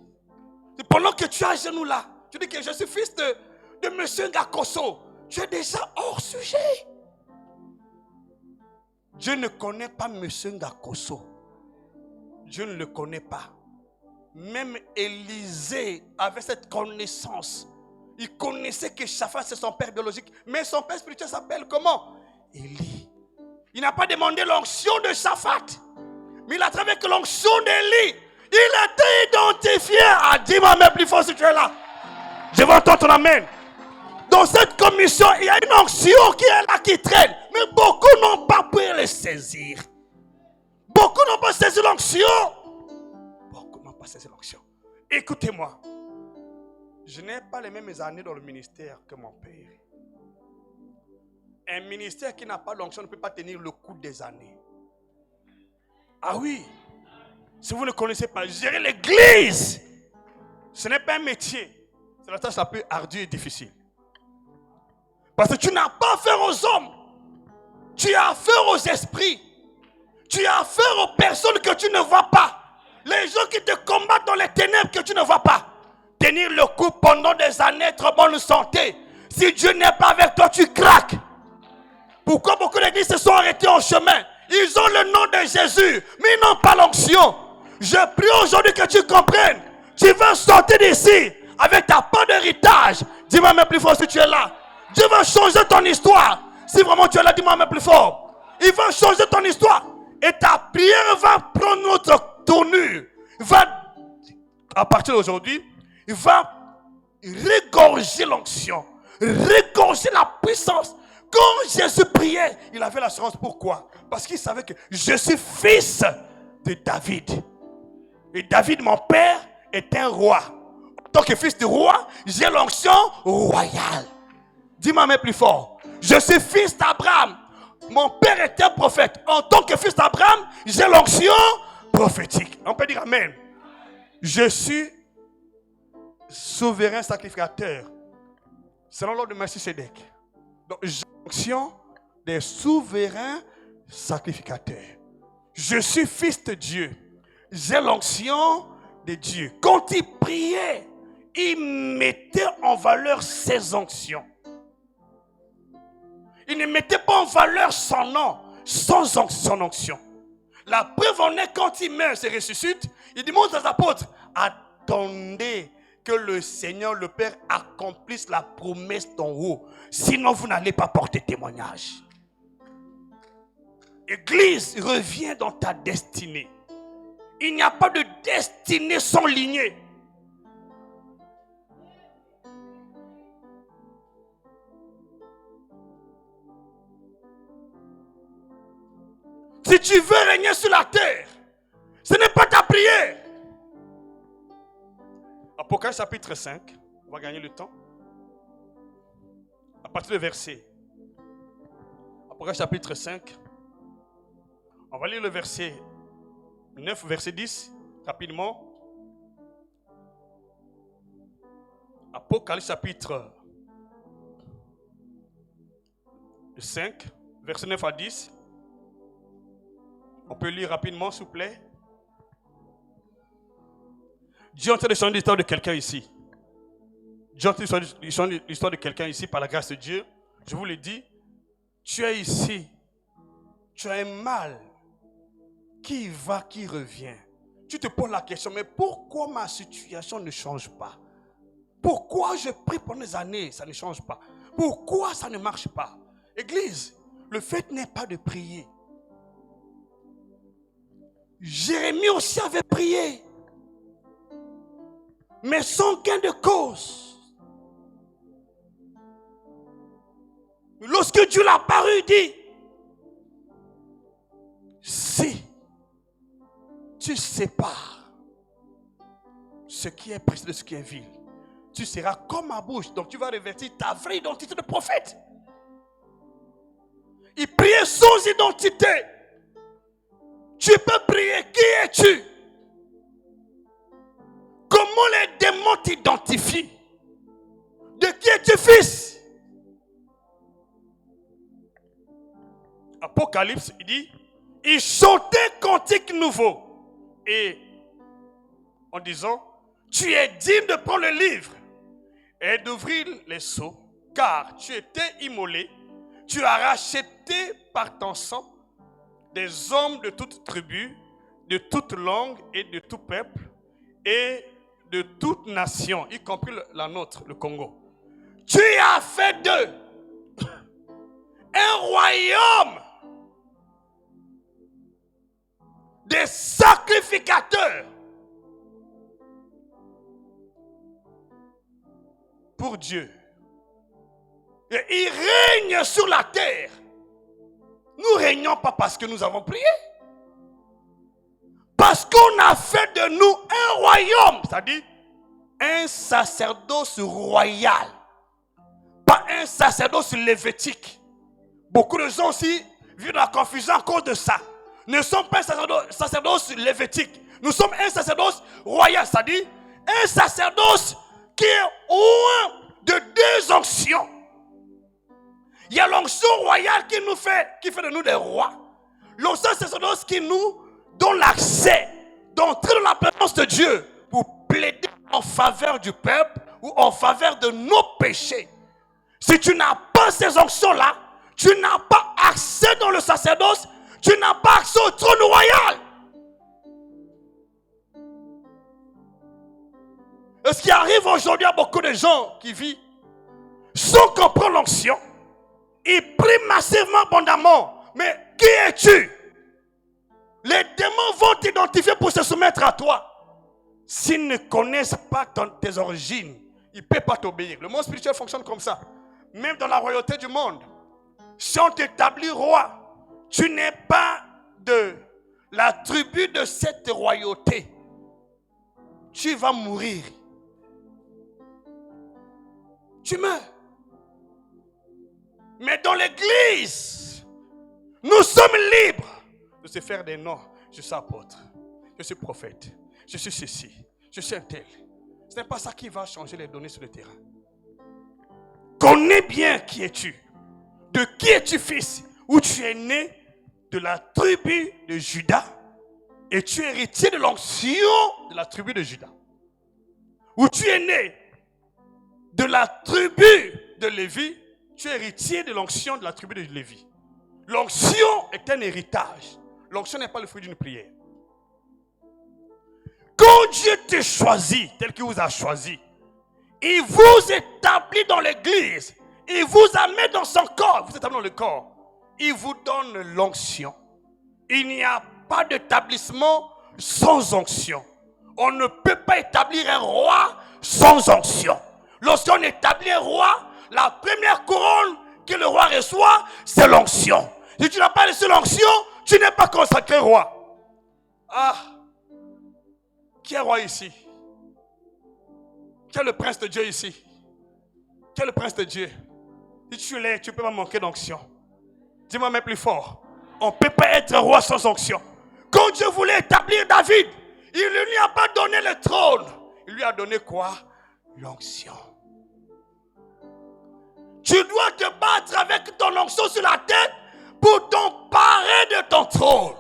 Si pendant que tu es à genoux là, tu dis que je suis fils de monsieur Ngakoso, tu es déjà hors sujet. Dieu ne connaît pas monsieur Ngakoso. Dieu ne le connaît pas. Même Élisée avait cette connaissance. Il connaissait que Shaphat c'est son père biologique. Mais son père spirituel s'appelle comment? Élie. Il n'a pas demandé l'onction de Shaphat. Mais il a travaillé avec l'onction d'Élie. Il était identifié. Ah, dis-moi même plus fort si tu es là. Je veux entendre ton amen. Dans cette commission, il y a une onction qui est là, qui traîne. Mais beaucoup n'ont pas pu le saisir. Beaucoup n'ont pas saisi l'onction. Beaucoup n'ont pas saisi l'onction. Écoutez-moi. Je n'ai pas les mêmes années dans le ministère que mon père. Un ministère qui n'a pas l'onction ne peut pas tenir le coup des années. Ah oui. Si vous ne connaissez pas, gérer l'église, ce n'est pas un métier. C'est la tâche la plus ardue et difficile. Parce que tu n'as pas affaire aux hommes. Tu as affaire aux esprits. Tu as affaire aux personnes que tu ne vois pas. Les gens qui te combattent dans les ténèbres que tu ne vois pas. Tenir le coup pendant des années, être en bonne santé. Si Dieu n'est pas avec toi, tu craques. Pourquoi beaucoup d'églises se sont arrêtées en chemin? Ils ont le nom de Jésus, mais ils n'ont pas l'onction. Je prie aujourd'hui que tu comprennes. Tu vas sortir d'ici avec ta part d'héritage. Dis-moi même plus fort si tu es là. Dieu va changer ton histoire. Si vraiment tu es là, dis-moi même plus fort. Il va changer ton histoire. Et ta prière va prendre notre tournure. À partir d'aujourd'hui, il va regorger l'onction. Regorger la puissance. Quand Jésus priait, il avait l'assurance. Pourquoi? Parce qu'il savait que je suis fils de David. Et David, mon père, est un roi. En tant que fils de roi, j'ai l'onction royale. Dis-moi même plus fort. Je suis fils d'Abraham. Mon père est un prophète. En tant que fils d'Abraham, j'ai l'onction prophétique. On peut dire amen. Je suis souverain sacrificateur. Selon l'ordre de Melchisédek. Donc, j'ai l'onction des souverains sacrificateurs. Je suis fils de Dieu. J'ai l'onction de Dieu. Quand il priait, il mettait en valeur ses onctions. Il ne mettait pas en valeur son nom, son onction. La preuve en est quand il meurt, se ressuscite, il demande aux apôtres, attendez que le Seigneur, le Père, accomplisse la promesse d'en haut. Sinon, vous n'allez pas porter témoignage. Église, reviens dans ta destinée. Il n'y a pas de destinée sans lignée. Si tu veux régner sur la terre, ce n'est pas ta prière. Apocalypse chapitre 5, on va gagner le temps. À partir du verset. Apocalypse chapitre 5. On va lire le verset 9, verset 10, rapidement. Apocalypse chapitre 5, verset 9 à 10. On peut lire rapidement, s'il vous plaît. Dieu est en train de changer l'histoire de quelqu'un ici. Dieu est en train de changer l'histoire de quelqu'un ici par la grâce de Dieu. Je vous le dis, tu es ici. Tu as un mal qui va, qui revient. Tu te poses la question, mais pourquoi ma situation ne change pas? Pourquoi je prie pendant des années, ça ne change pas? Pourquoi ça ne marche pas? Église, le fait n'est pas de prier. Jérémie aussi avait prié, mais sans gain de cause. Lorsque Dieu l'a apparu, il dit, si tu sépares ce qui est précieux de ce qui est vil, tu seras comme ma bouche. Donc tu vas revêtir ta vraie identité de prophète. Il priait sans identité. Tu peux prier, qui es-tu? Comment les démons t'identifient? De qui es-tu fils? Apocalypse, il dit, il chantait cantique nouveau. Et en disant, tu es digne de prendre le livre et d'ouvrir les sceaux, car tu étais immolé, tu as racheté par ton sang des hommes de toute tribu, de toute langue et de tout peuple, et de toute nation, y compris la nôtre, le Congo. Tu as fait d'eux un royaume des sacrificateurs pour Dieu. Et ils règnent sur la terre. Nous ne régnons pas parce que nous avons prié. Parce qu'on a fait de nous un royaume, c'est-à-dire un sacerdoce royal. Pas un sacerdoce lévitique. Beaucoup de gens aussi vivent dans la confusion à cause de ça. Nous ne sommes pas un sacerdoce lévitique. Nous sommes un sacerdoce royal, c'est-à-dire un sacerdoce qui est loin de deux onctions. Il y a l'onction royale qui fait de nous des rois. L'onction sacerdoce qui nous donne l'accès d'entrer dans la présence de Dieu pour plaider en faveur du peuple ou en faveur de nos péchés. Si tu n'as pas ces onctions-là, tu n'as pas accès dans le sacerdoce, tu n'as pas accès au trône royal. Et ce qui arrive aujourd'hui à beaucoup de gens qui vivent sans comprendre l'onction, ils prient massivement abondamment. Mais qui es-tu? Les démons vont t'identifier pour se soumettre à toi. S'ils ne connaissent pas tes origines, ils ne peuvent pas t'obéir. Le monde spirituel fonctionne comme ça. Même dans la royauté du monde. Si on t'établit roi, tu n'es pas de la tribu de cette royauté. Tu vas mourir. Tu meurs. Mais dans l'église, nous sommes libres de se faire des noms. Je suis apôtre, je suis prophète, je suis ceci, je suis un tel. Ce n'est pas ça qui va changer les données sur le terrain. Connais bien qui es-tu. De qui es-tu fils? Où tu es né de la tribu de Juda et tu es héritier de l'onction de la tribu de Juda. Où tu es né de la tribu de Lévi, tu es héritier de l'onction de la tribu de Lévi. L'onction est un héritage. L'onction n'est pas le fruit d'une prière. Quand Dieu te choisit, tel qu'il vous a choisi, il vous établit dans l'église, il vous amène dans son corps, vous établit dans le corps, il vous donne l'onction. Il n'y a pas d'établissement sans onction. On ne peut pas établir un roi sans onction. Lorsqu'on établit un roi, la première couronne que le roi reçoit, c'est l'onction. Si tu n'as pas reçu l'onction, tu n'es pas consacré roi. Ah, qui est roi ici? Qui est le prince de Dieu ici? Qui est le prince de Dieu? Si tu l'es, tu ne peux pas manquer d'onction. Dis-moi même plus fort. On ne peut pas être roi sans onction. Quand Dieu voulait établir David, il ne lui a pas donné le trône. Il lui a donné quoi? L'onction. Tu dois te battre avec ton onction sur la tête pour t'emparer de ton trône.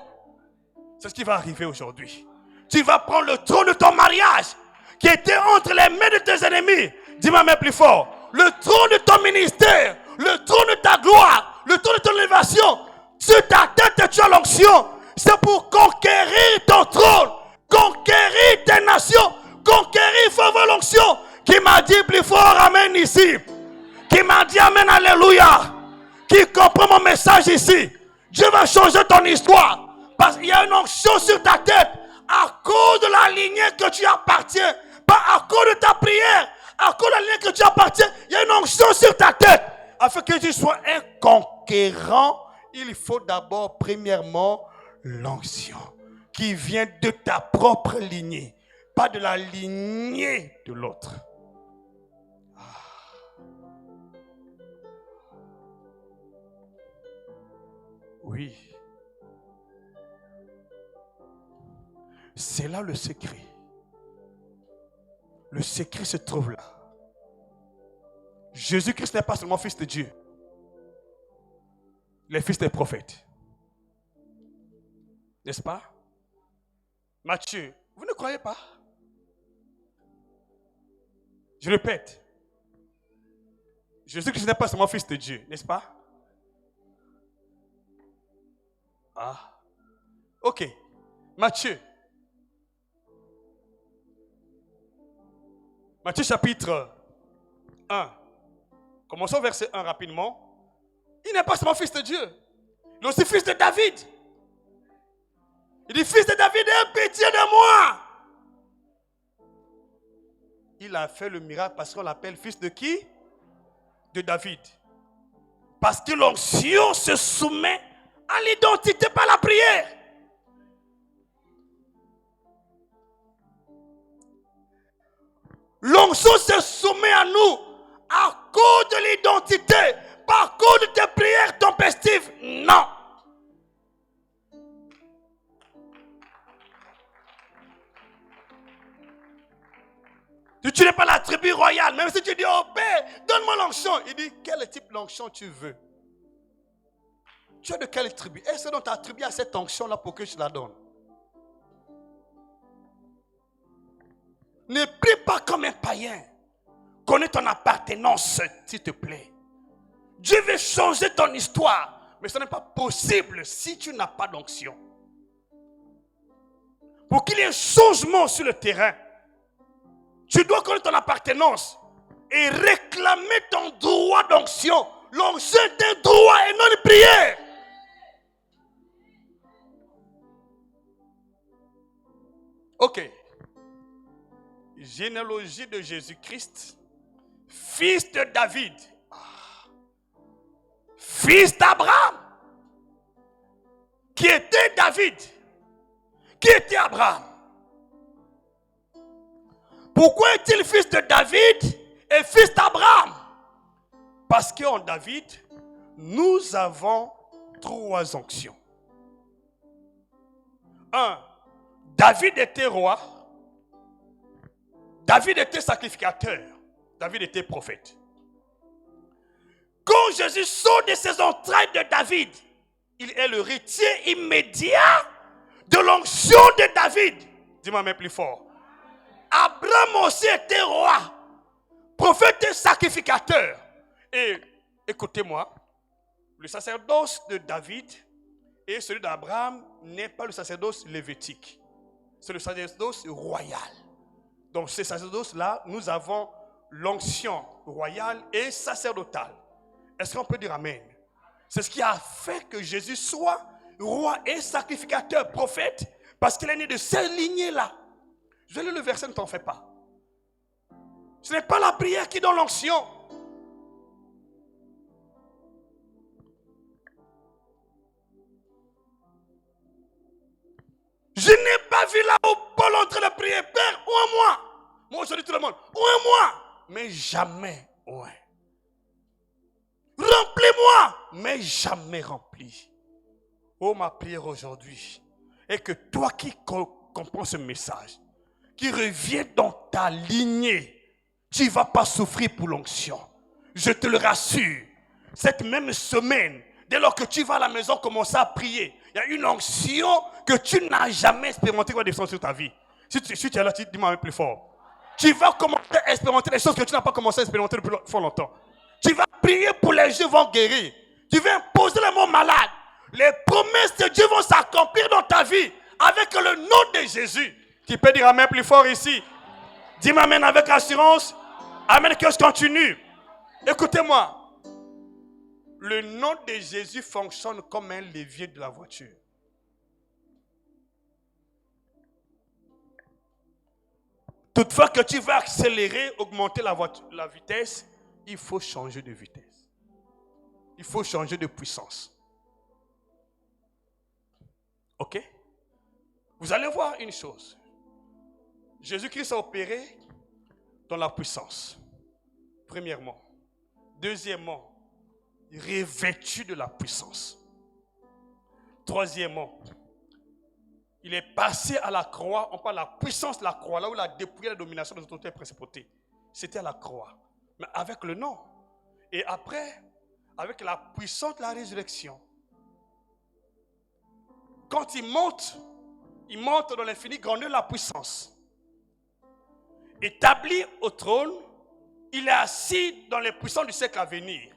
C'est ce qui va arriver aujourd'hui. Tu vas prendre le trône de ton mariage qui était entre les mains de tes ennemis. Dis-moi même plus fort. Le trône de ton ministère, le trône de ta gloire, le trône de ton élévation. Sur ta tête, tu as l'onction. C'est pour conquérir ton trône, conquérir tes nations, conquérir. Il faut avoir l'onction. Qui m'a dit plus fort, amen ici. Qui m'a dit amen, alléluia. Qui comprend mon message ici. Dieu va changer ton histoire. Parce qu'il y a une onction sur ta tête. À cause de la lignée que tu appartiens. Pas à cause de ta prière. À cause de la lignée que tu appartiens. Il y a une onction sur ta tête. Afin que tu sois un conquérant, il faut d'abord, premièrement, l'onction. Qui vient de ta propre lignée. Pas de la lignée de l'autre. Oui. C'est là le secret. Le secret se trouve là. Jésus-Christ n'est pas seulement fils de Dieu. Il est fils des prophètes. N'est-ce pas? Matthieu, vous ne croyez pas? Je répète. Jésus-Christ n'est pas seulement fils de Dieu, n'est-ce pas? Ah. Ok. Matthieu. Matthieu chapitre 1. Commençons verset 1 rapidement. Il n'est pas seulement fils de Dieu. Il est aussi fils de David. Il dit, fils de David, aie pitié de moi. Il a fait le miracle parce qu'on l'appelle fils de qui? De David. Parce que l'onction se soumet à l'identité par la prière. L'onction se soumet à nous à cause de l'identité, pas à cause de tes prières tempestives. Non. Tu n'es pas la tribu royale. Même si tu dis, oh Père, donne-moi l'onction. Il dit, quel type d'onction tu veux? Tu es de quelle tribu? Est-ce que dans ta tribu il y a cette onction-là pour que je la donne? Ne prie pas comme un païen. Connais ton appartenance, s'il te plaît. Dieu veut changer ton histoire. Mais ce n'est pas possible si tu n'as pas d'onction. Pour qu'il y ait un changement sur le terrain, tu dois connaître ton appartenance et réclamer ton droit d'onction. L'onction est un droit et non une prière. Ok. Généalogie de Jésus-Christ, fils de David, fils d'Abraham. Qui était David? Qui était Abraham? Pourquoi est-il fils de David et fils d'Abraham? Parce qu'en David, nous avons 3 onctions. 1. David était roi. David était sacrificateur. David était prophète. Quand Jésus sort de ses entrailles de David, il est le héritier immédiat de l'onction de David. Dis-moi même plus fort. Abraham aussi était roi, prophète et sacrificateur. Et écoutez-moi, le sacerdoce de David et celui d'Abraham n'est pas le sacerdoce lévitique. C'est le sacerdoce royal. Donc ces sacerdoces-là, nous avons l'onction royale et sacerdotale. Est-ce qu'on peut dire amen? C'est ce qui a fait que Jésus soit roi et sacrificateur, prophète, parce qu'il est né de cette lignée-là. Je vais lire le verset, ne t'en fais pas. Ce n'est pas la prière qui donne l'onction. Je n'ai pas vu là-haut Paul en train de prier, Père, oins-moi. Moi, je dis tout le monde, oins-moi. Mais jamais, ouais. Remplis-moi, mais jamais rempli. Oh, ma prière aujourd'hui est que toi qui comprends ce message, qui reviens dans ta lignée, tu ne vas pas souffrir pour l'onction. Je te le rassure. Cette même semaine, dès lors que tu vas à la maison commencer à prier, il y a une onction que tu n'as jamais expérimentée qui va descendre sur ta vie. Si tu es là, dis-moi un peu plus fort. Tu vas commencer à expérimenter les choses que tu n'as pas commencé à expérimenter depuis fort longtemps. Tu vas prier pour les gens vont guérir. Tu vas imposer les mots malades. Les promesses de Dieu vont s'accomplir dans ta vie avec le nom de Jésus. Tu peux dire amen plus fort ici. Dis-moi amen avec assurance. Amen que je continue. Écoutez-moi. Le nom de Jésus fonctionne comme un levier de la voiture. Toutefois que tu vas accélérer, augmenter la vitesse, il faut changer de vitesse. Il faut changer de puissance. Ok? Vous allez voir une chose. Jésus-Christ a opéré dans la puissance. Premièrement. Deuxièmement, revêtu de la puissance. Troisièmement, il est passé à la croix. On parle de la puissance de la croix, là où il a dépouillé la domination des autorités et principautés. C'était à la croix. Mais avec le nom. Et après, avec la puissance de la résurrection. Quand il monte dans l'infini grandeur de la puissance. Établi au trône, il est assis dans les puissances du siècle à venir.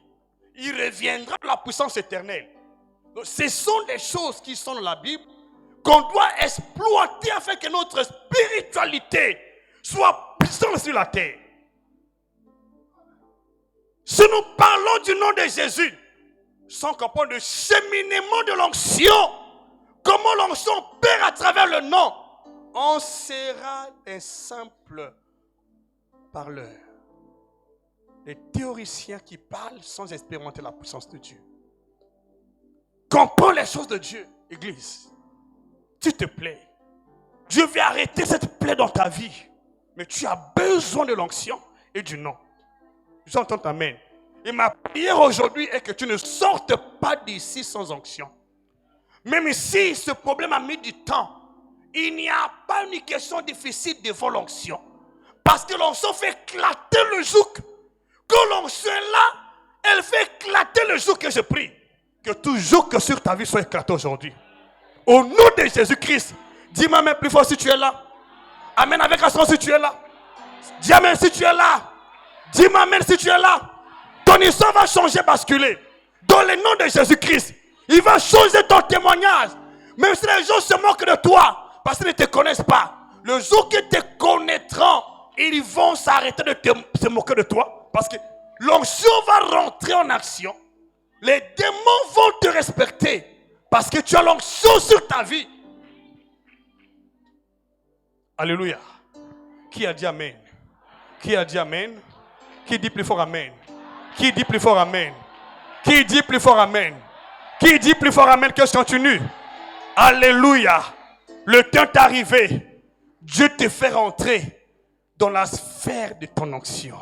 Il reviendra dans la puissance éternelle. Donc, ce sont des choses qui sont dans la Bible qu'on doit exploiter afin que notre spiritualité soit puissante sur la terre. Si nous parlons du nom de Jésus, sans comprendre le cheminement de l'onction, comment l'onction opère à travers le nom, on sera un simple parleur. Les théoriciens qui parlent sans expérimenter la puissance de Dieu. Comprends les choses de Dieu, Église. S'il te plaît, Dieu veut arrêter cette plaie dans ta vie. Mais tu as besoin de l'onction et du nom. J'entends amen. Et ma prière aujourd'hui est que tu ne sortes pas d'ici sans onction. Même si ce problème a mis du temps, il n'y a pas une question difficile devant l'onction. Parce que l'onction fait éclater le joug. Quand l'onction est là, elle fait éclater le joug que je prie. Que tout joug que sur ta vie soit éclaté aujourd'hui. Au nom de Jésus-Christ, dis-moi même plus fort si tu es là. Amen avec assurance si tu es là. Dis amen si tu es là. Dis-moi amen si tu es là. Ton histoire va changer, basculer. Dans le nom de Jésus-Christ, il va changer ton témoignage. Même si les gens se moquent de toi, parce qu'ils ne te connaissent pas. Le jour qu'ils te connaîtront, ils vont s'arrêter de se moquer de toi. Parce que l'onction va rentrer en action. Les démons vont te respecter. Parce que tu as l'onction sur ta vie. Alléluia. Qui a dit amen? Qui a dit amen? Qui dit plus fort amen? Qui dit plus fort amen? Qui dit plus fort amen? Qui dit plus fort amen que je continue? Alléluia. Le temps est arrivé. Dieu te fait rentrer dans la sphère de ton onction.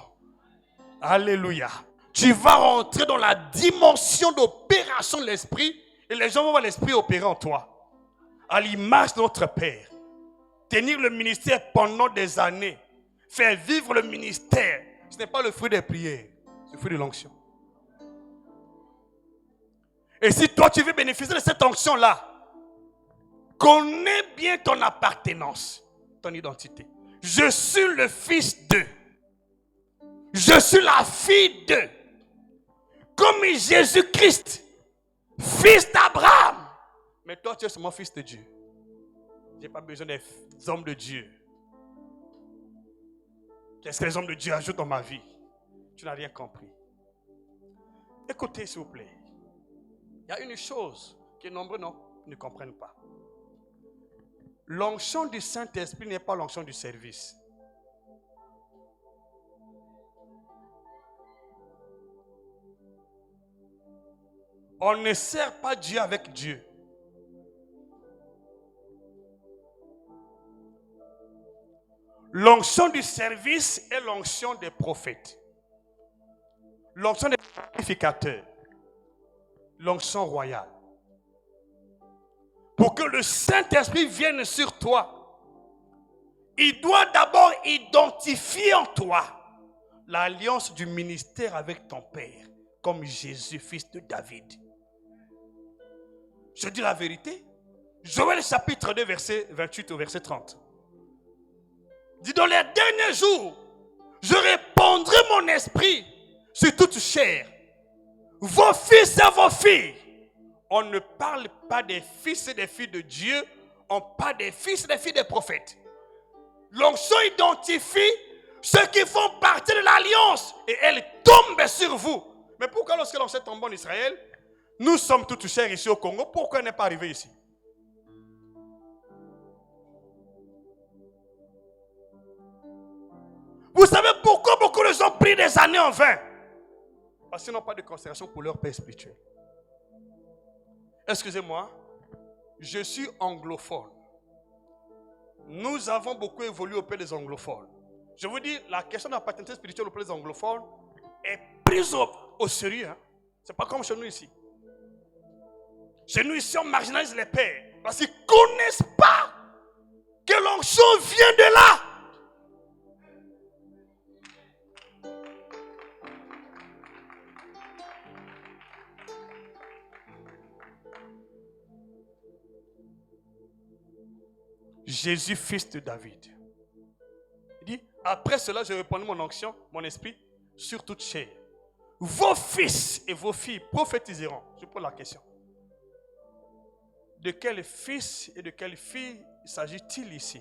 Alléluia. Tu vas rentrer dans la dimension d'opération de l'esprit et les gens vont voir l'esprit opérer en toi. À l'image de notre Père. Tenir le ministère pendant des années. Faire vivre le ministère. Ce n'est pas le fruit des prières. C'est le fruit de l'onction. Et si toi tu veux bénéficier de cette onction-là, connais bien ton appartenance, ton identité. Je suis le fils d'eux. Je suis la fille d'eux. Comme Jésus-Christ, fils d'Abraham. Mais toi, tu es seulement fils de Dieu. Je n'ai pas besoin des hommes de Dieu. Qu'est-ce que les hommes de Dieu ajoutent dans ma vie? Tu n'as rien compris. Écoutez, s'il vous plaît. Il y a une chose que nombreux ne comprennent pas. L'onction du Saint-Esprit n'est pas l'onction du service. On ne sert pas Dieu avec Dieu. L'onction du service est l'onction des prophètes. L'onction des sacrificateurs. L'onction royale. Pour que le Saint-Esprit vienne sur toi, il doit d'abord identifier en toi l'alliance du ministère avec ton Père, comme Jésus, fils de David. Je dis la vérité. Joël chapitre 2, verset 28 au verset 30. Dit dans les derniers jours, je répandrai mon esprit sur toute chair. Vos fils et vos filles. On ne parle pas des fils et des filles de Dieu, on parle des fils et des filles des prophètes. L'onction identifie ceux qui font partie de l'alliance et elle tombe sur vous. Mais pourquoi lorsque l'onction tombe en Israël, nous sommes toutes chers ici au Congo, pourquoi elle n'est pas arrivée ici? Vous savez pourquoi beaucoup de gens prient des années en vain? Parce qu'ils n'ont pas de considération pour leur père spirituel. Excusez-moi, je suis anglophone. Nous avons beaucoup évolué auprès des anglophones. Je vous dis, la question de la paternité spirituelle auprès des anglophones est prise au sérieux. Hein? Ce n'est pas comme chez nous ici. Chez nous ici, on marginalise les pères. Parce qu'ils ne connaissent pas que l'onction vient de là. Jésus, fils de David. Il dit, après cela, je répandrai mon onction, mon esprit, sur toute chair. Vos fils et vos filles prophétiseront. Je pose la question. De quel fils et de quelle fille s'agit-il ici?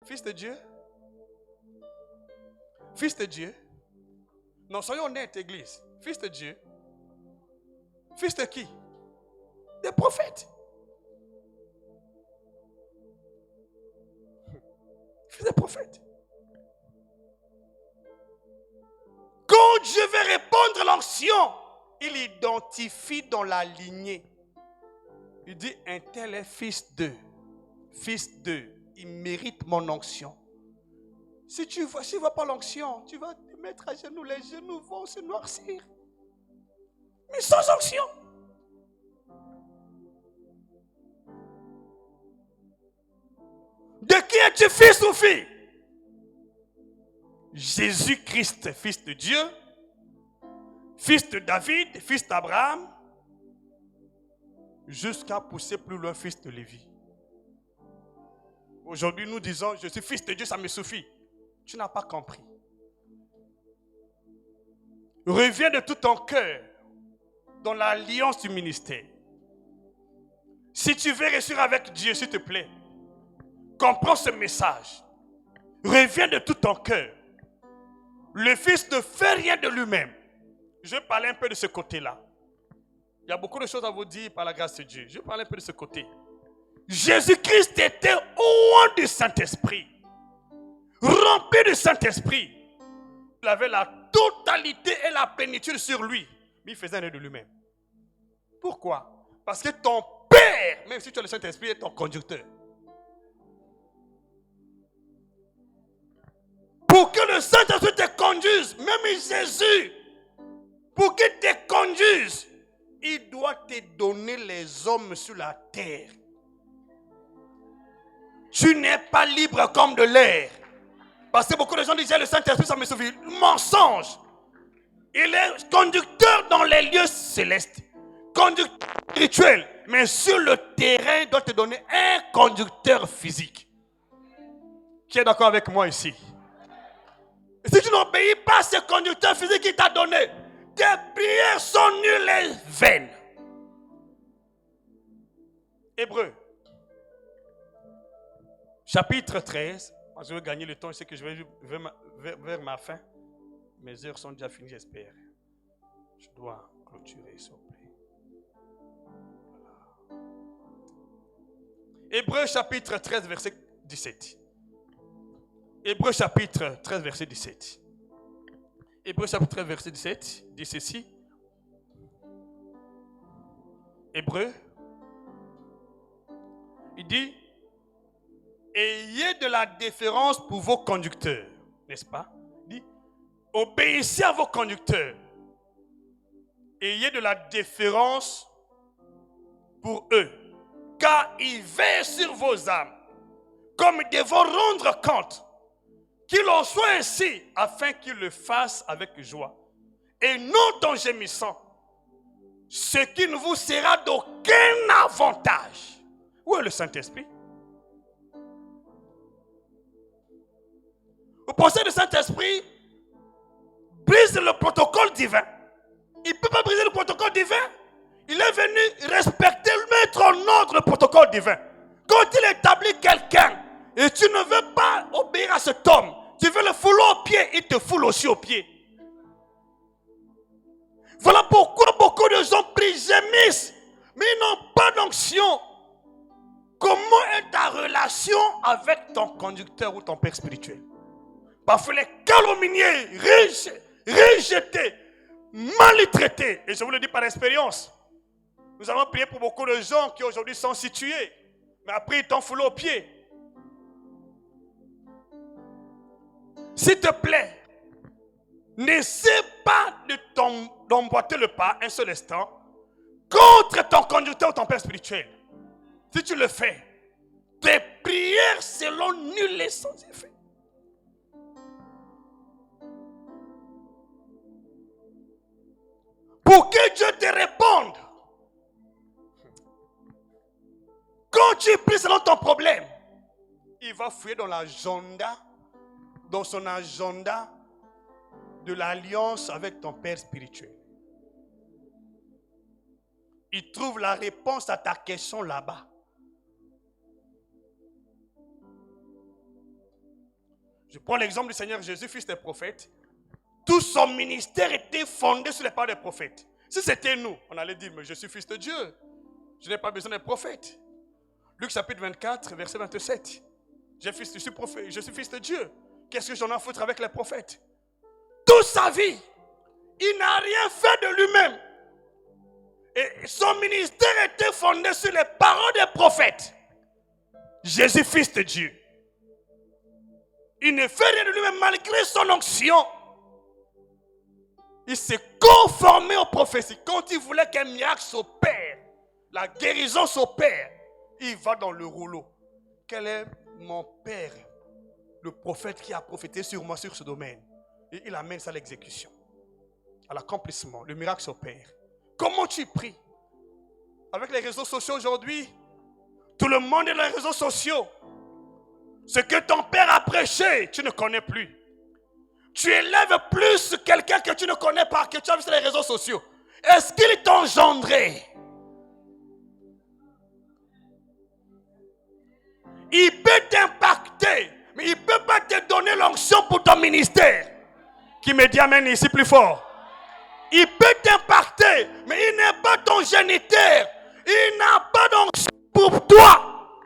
Fils de Dieu? Fils de Dieu? Non, soyons honnêtes, Église. Fils de Dieu. Fils de qui? Des prophètes. Fils des prophètes. Quand Dieu veut répondre à l'onction, il identifie dans la lignée. Il dit, un tel est fils d'eux. Fils d'eux. Il mérite mon onction. Si tu ne vois pas l'onction, tu vas te mettre à genoux. Les genoux vont se noircir. Mais sans onction. De qui es-tu fils ou fille? Jésus-Christ, fils de Dieu, fils de David, fils d'Abraham, jusqu'à pousser plus loin, fils de Lévi. Aujourd'hui, nous disons, je suis fils de Dieu, ça me suffit. Tu n'as pas compris. Reviens de tout ton cœur dans l'alliance du ministère. Si tu veux réussir avec Dieu, s'il te plaît, comprends ce message. Reviens de tout ton cœur. Le Fils ne fait rien de lui-même. Je vais parler un peu de ce côté-là. Il y a beaucoup de choses à vous dire par la grâce de Dieu. Je vais parler un peu de ce côté. Jésus-Christ était oint du Saint-Esprit. Rempli du Saint-Esprit. Il avait la totalité et la plénitude sur lui. Mais il faisait rien de lui-même. Pourquoi? Parce que ton Père, même si tu as le Saint-Esprit, est ton conducteur. Pour que le Saint-Esprit te conduise, même Jésus, pour qu'il te conduise, il doit te donner les hommes sur la terre. Tu n'es pas libre comme de l'air. Parce que beaucoup de gens disaient le Saint-Esprit, ça me suffit. Mensonge. Il est conducteur dans les lieux célestes. Conducteur spirituel. Mais sur le terrain, il doit te donner un conducteur physique. Qui est d'accord avec moi ici? Et si tu n'obéis pas à ce conducteur physique qu'il t'a donné, tes prières sont nulles et vaines. Hébreux. Chapitre 13. Je veux gagner le temps, je sais que je vais vers ma fin. Mes heures sont déjà finies, j'espère. Je dois clôturer, s'il vous plaît. Voilà. Hébreux chapitre 13, verset 17. Hébreux chapitre 13, verset 17. Hébreux chapitre 13, verset 17 dit ceci. Hébreux. Il dit, ayez de la déférence pour vos conducteurs, n'est-ce pas? Il dit, obéissez à vos conducteurs. Ayez de la déférence pour eux, car ils veillent sur vos âmes, comme ils devront rendre compte. Qu'il en soit ainsi, afin qu'ils le fassent avec joie, et non en gémissant, ce qui ne vous sera d'aucun avantage. Où est le Saint-Esprit? Vous pensez que le Saint-Esprit brise le protocole divin? Il ne peut pas briser le protocole divin. Il est venu respecter, mettre en ordre le protocole divin. Quand il établit quelqu'un et tu ne veux pas obéir à cet homme, tu veux le fouler au pied, il te foule aussi au pied. Voilà pourquoi beaucoup de gens prient, gémissent, mais ils n'ont pas d'onction. Comment est ta relation avec ton conducteur ou ton père spirituel? Parfois les calomniés, rejetés, maltraités. Et je vous le dis par expérience. Nous avons prié pour beaucoup de gens qui aujourd'hui sont situés. Mais après ils t'ont foulé au pied. S'il te plaît, n'essaie pas de d'emboîter le pas un seul instant contre ton conducteur ou ton père spirituel. Si tu le fais, tes prières seront nulles et sans effet. Pour que Dieu te réponde, quand tu pries selon ton problème, il va fouiller dans son agenda de l'alliance avec ton père spirituel. Il trouve la réponse à ta question là-bas. Je prends l'exemple du Seigneur Jésus, fils des prophètes. tout son ministère était fondé sur les paroles des prophètes. Si c'était nous, on allait dire, mais je suis fils de Dieu. Je n'ai pas besoin des prophètes. Luc chapitre 24, verset 27. Je suis fils de Dieu. Qu'est-ce que j'en ai à foutre avec les prophètes? Toute sa vie, il n'a rien fait de lui-même. Et son ministère était fondé sur les paroles des prophètes. Jésus, fils de Dieu. Il ne fait rien de lui-même malgré son onction. Il s'est conformé aux prophéties. Quand il voulait qu'un miracle s'opère, la guérison s'opère, il va dans le rouleau. Quel est mon père, le prophète qui a prophété sur moi sur ce domaine? Et il amène ça à l'exécution, à l'accomplissement. Le miracle s'opère. Comment tu pries? Avec les réseaux sociaux aujourd'hui, tout le monde est dans les réseaux sociaux. Ce que ton père a prêché, tu ne connais plus. Tu élèves plus quelqu'un que tu ne connais pas, que tu as vu sur les réseaux sociaux. Est-ce qu'il t'a engendré? Il peut t'impacter, mais il ne peut pas te donner l'onction pour ton ministère. Qui me dit amen ici plus fort? Il peut t'impacter, mais il n'est pas ton géniteur. Il n'a pas d'onction pour toi.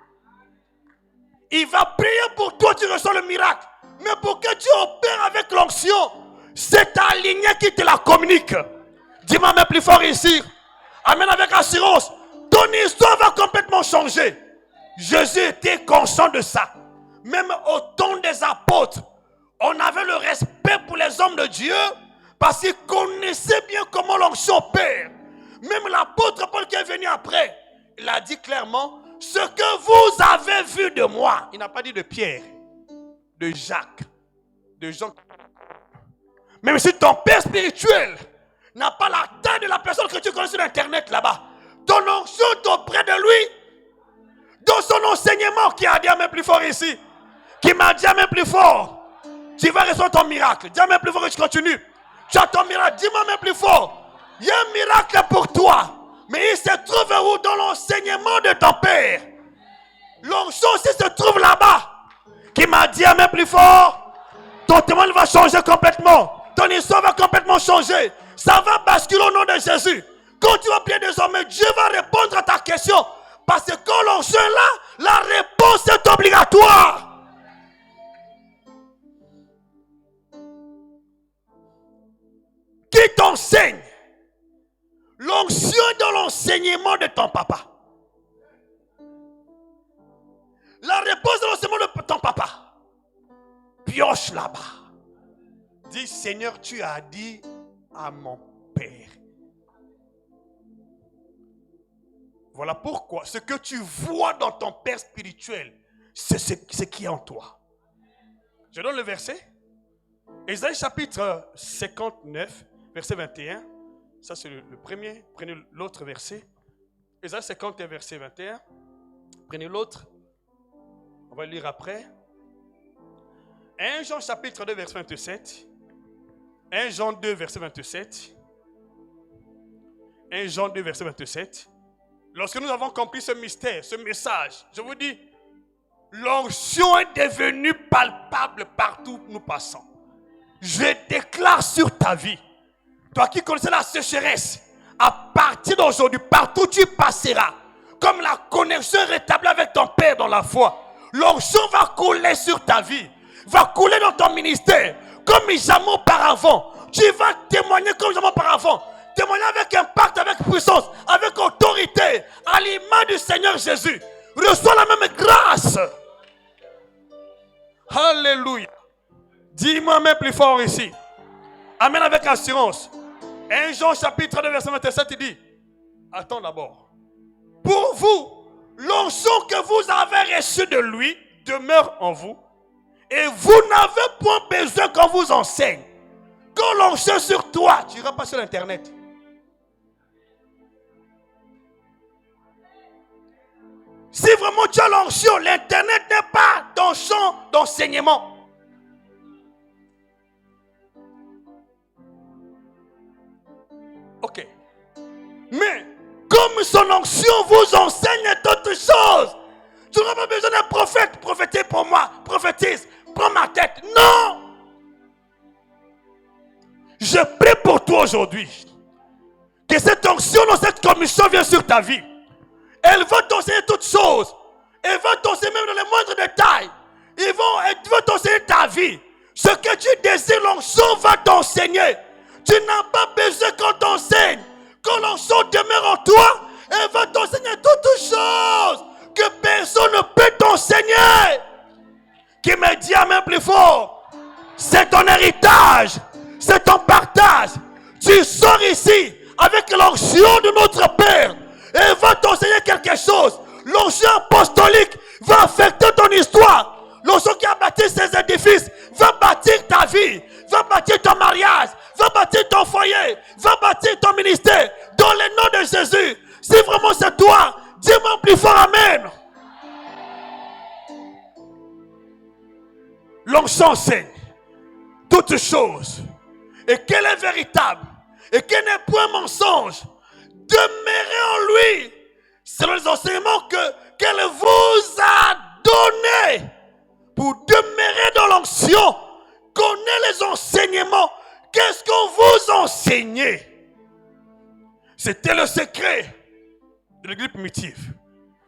Il va prier pour toi, tu reçois le miracle. Mais pour que tu opères avec l'onction, c'est ta lignée qui te la communique. Dis-moi même plus fort ici. Amen avec assurance. Ton histoire va complètement changer. Jésus était conscient de ça. Même au temps des apôtres, on avait le respect pour les hommes de Dieu parce qu'ils connaissaient bien comment l'onction opère. Même l'apôtre Paul qui est venu après, il a dit clairement, ce que vous avez vu de moi. Il n'a pas dit de Pierre, de Jacques, de Jean. Même si ton père spirituel n'a pas la taille de la personne que tu connais sur internet là-bas, ton onction est auprès de lui, dans son enseignement, qui a dit à même plus fort ici, qui m'a dit à même plus fort, tu vas recevoir ton miracle. Dis à même plus fort que tu continues. Tu as ton miracle, dis-moi même plus fort. Il y a un miracle pour toi, mais il se trouve où? Dans l'enseignement de ton père. L'onction aussi se trouve là-bas. Qui m'a dit à même plus fort, ton témoin va changer complètement. Ton histoire va complètement changer. Ça va basculer au nom de Jésus. Quand tu vas prier désormais, Dieu va répondre à ta question. Parce que quand l'onction est là, la réponse est obligatoire. Qui t'enseigne? L'onction est dans l'enseignement de ton papa. La réponse de l'enseignement de ton papa. Pioche là-bas. Dis, Seigneur, tu as dit à mon Père. Voilà pourquoi ce que tu vois dans ton Père spirituel, c'est ce qui est en toi. Je donne le verset. Ésaïe chapitre 59, verset 21. Ça c'est le premier. Prenez l'autre verset. Ésaïe 51, verset 21. Prenez l'autre. On va lire après. 1 Jean chapitre 2, verset 27. 1 Jean 2, verset 27. 1 Jean 2, verset 27. Lorsque nous avons compris ce mystère, ce message, je vous dis, l'onction est devenue palpable partout où nous passons. Je déclare sur ta vie, toi qui connaissais la sécheresse, à partir d'aujourd'hui, partout où tu passeras, comme la connexion est rétablie avec ton Père dans la foi, l'onction va couler sur ta vie, va couler dans ton ministère, comme jamais auparavant. Tu vas témoigner comme jamais auparavant. Témoigner avec impact, avec puissance, avec autorité, à l'image du Seigneur Jésus. Reçois la même grâce. Alléluia. Dis-moi même plus fort ici. Amen avec assurance. 1 Jean chapitre 2 verset 27 il dit, attends d'abord. Pour vous, l'onction que vous avez reçue de lui demeure en vous. Et vous n'avez point besoin qu'on vous enseigne. Quand l'onction est sur toi, tu n'iras pas sur internet. Si vraiment tu as l'onction, l'internet n'est pas ton champ d'enseignement. Ok. Mais comme son onction vous enseigne d'autres choses, tu n'auras pas besoin d'un prophète. Prophétise pour moi, prophétise, prends ma tête. Non. aujourd'hui que cette onction dans cette commission vient sur ta vie. Elle va t'enseigner toutes choses. Elle va t'enseigner même dans les moindres détails. Elle va t'enseigner ta vie. Ce que tu désires, l'onction va t'enseigner. Tu n'as pas besoin qu'on t'enseigne. Quand l'onction demeure en toi, elle va t'enseigner toutes choses que personne ne peut t'enseigner. Qui me dit à même plus fort, c'est ton héritage, c'est ton partage. Tu sors ici avec l'onction de notre Père. Elle va t'enseigner quelque chose. L'onction apostolique va affecter ton histoire. L'onction qui a bâti ces édifices va bâtir ta vie, va bâtir ton mariage, va bâtir ton foyer, va bâtir ton ministère. Dans le nom de Jésus, si vraiment c'est toi, dis-moi plus fort Amen. L'onction enseigne toutes choses et qu'elle est véritable et qu'elle n'est point mensonge. Demeurez en lui selon les enseignements qu'elle vous a donnés. Pour demeurer dans l'onction, connaissez les enseignements. Qu'est-ce qu'on vous enseignait? C'était le secret de l'église primitive.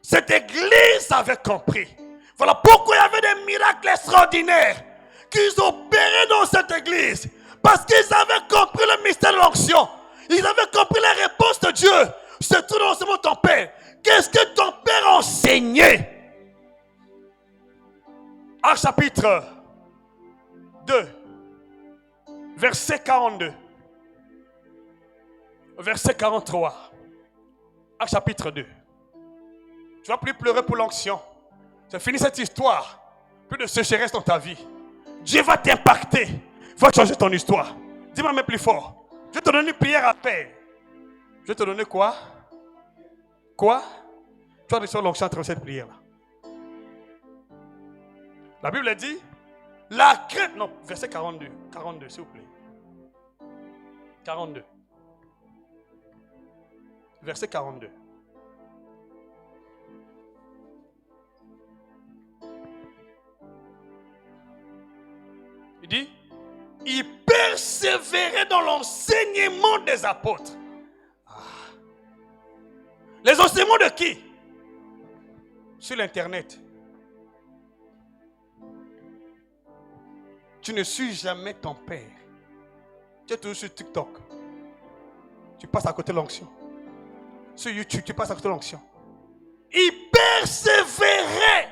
Cette église avait compris. Voilà pourquoi il y avait des miracles extraordinaires qu'ils opéraient dans cette église. Parce qu'ils avaient compris le mystère de l'onction. Ils avaient compris la réponse de Dieu. C'est tout l'enseignement de ton Père. Qu'est-ce que ton Père enseignait? Actes chapitre 2, verset 42, verset 43. Actes chapitre 2. Tu vas plus pleurer pour l'onction. C'est fini cette histoire. Plus de sécheresse dans ta vie. Dieu va t'impacter. Il va changer ton histoire. Dis-moi même plus fort. Je vais te donner une prière à faire. Je vais te donner quoi? Quoi? Tu vas recevoir l'onction à travers cette prière-là. La Bible dit, la crainte, non, verset 42, s'il vous plaît. 42. Verset 42. Il dit, il persévérait dans l'enseignement des apôtres. Les enseignements de qui? Sur l'internet. Tu ne suis jamais ton Père. Tu es toujours sur TikTok. Tu passes à côté de l'onction. Sur YouTube, tu passes à côté de l'onction. Il persévérait.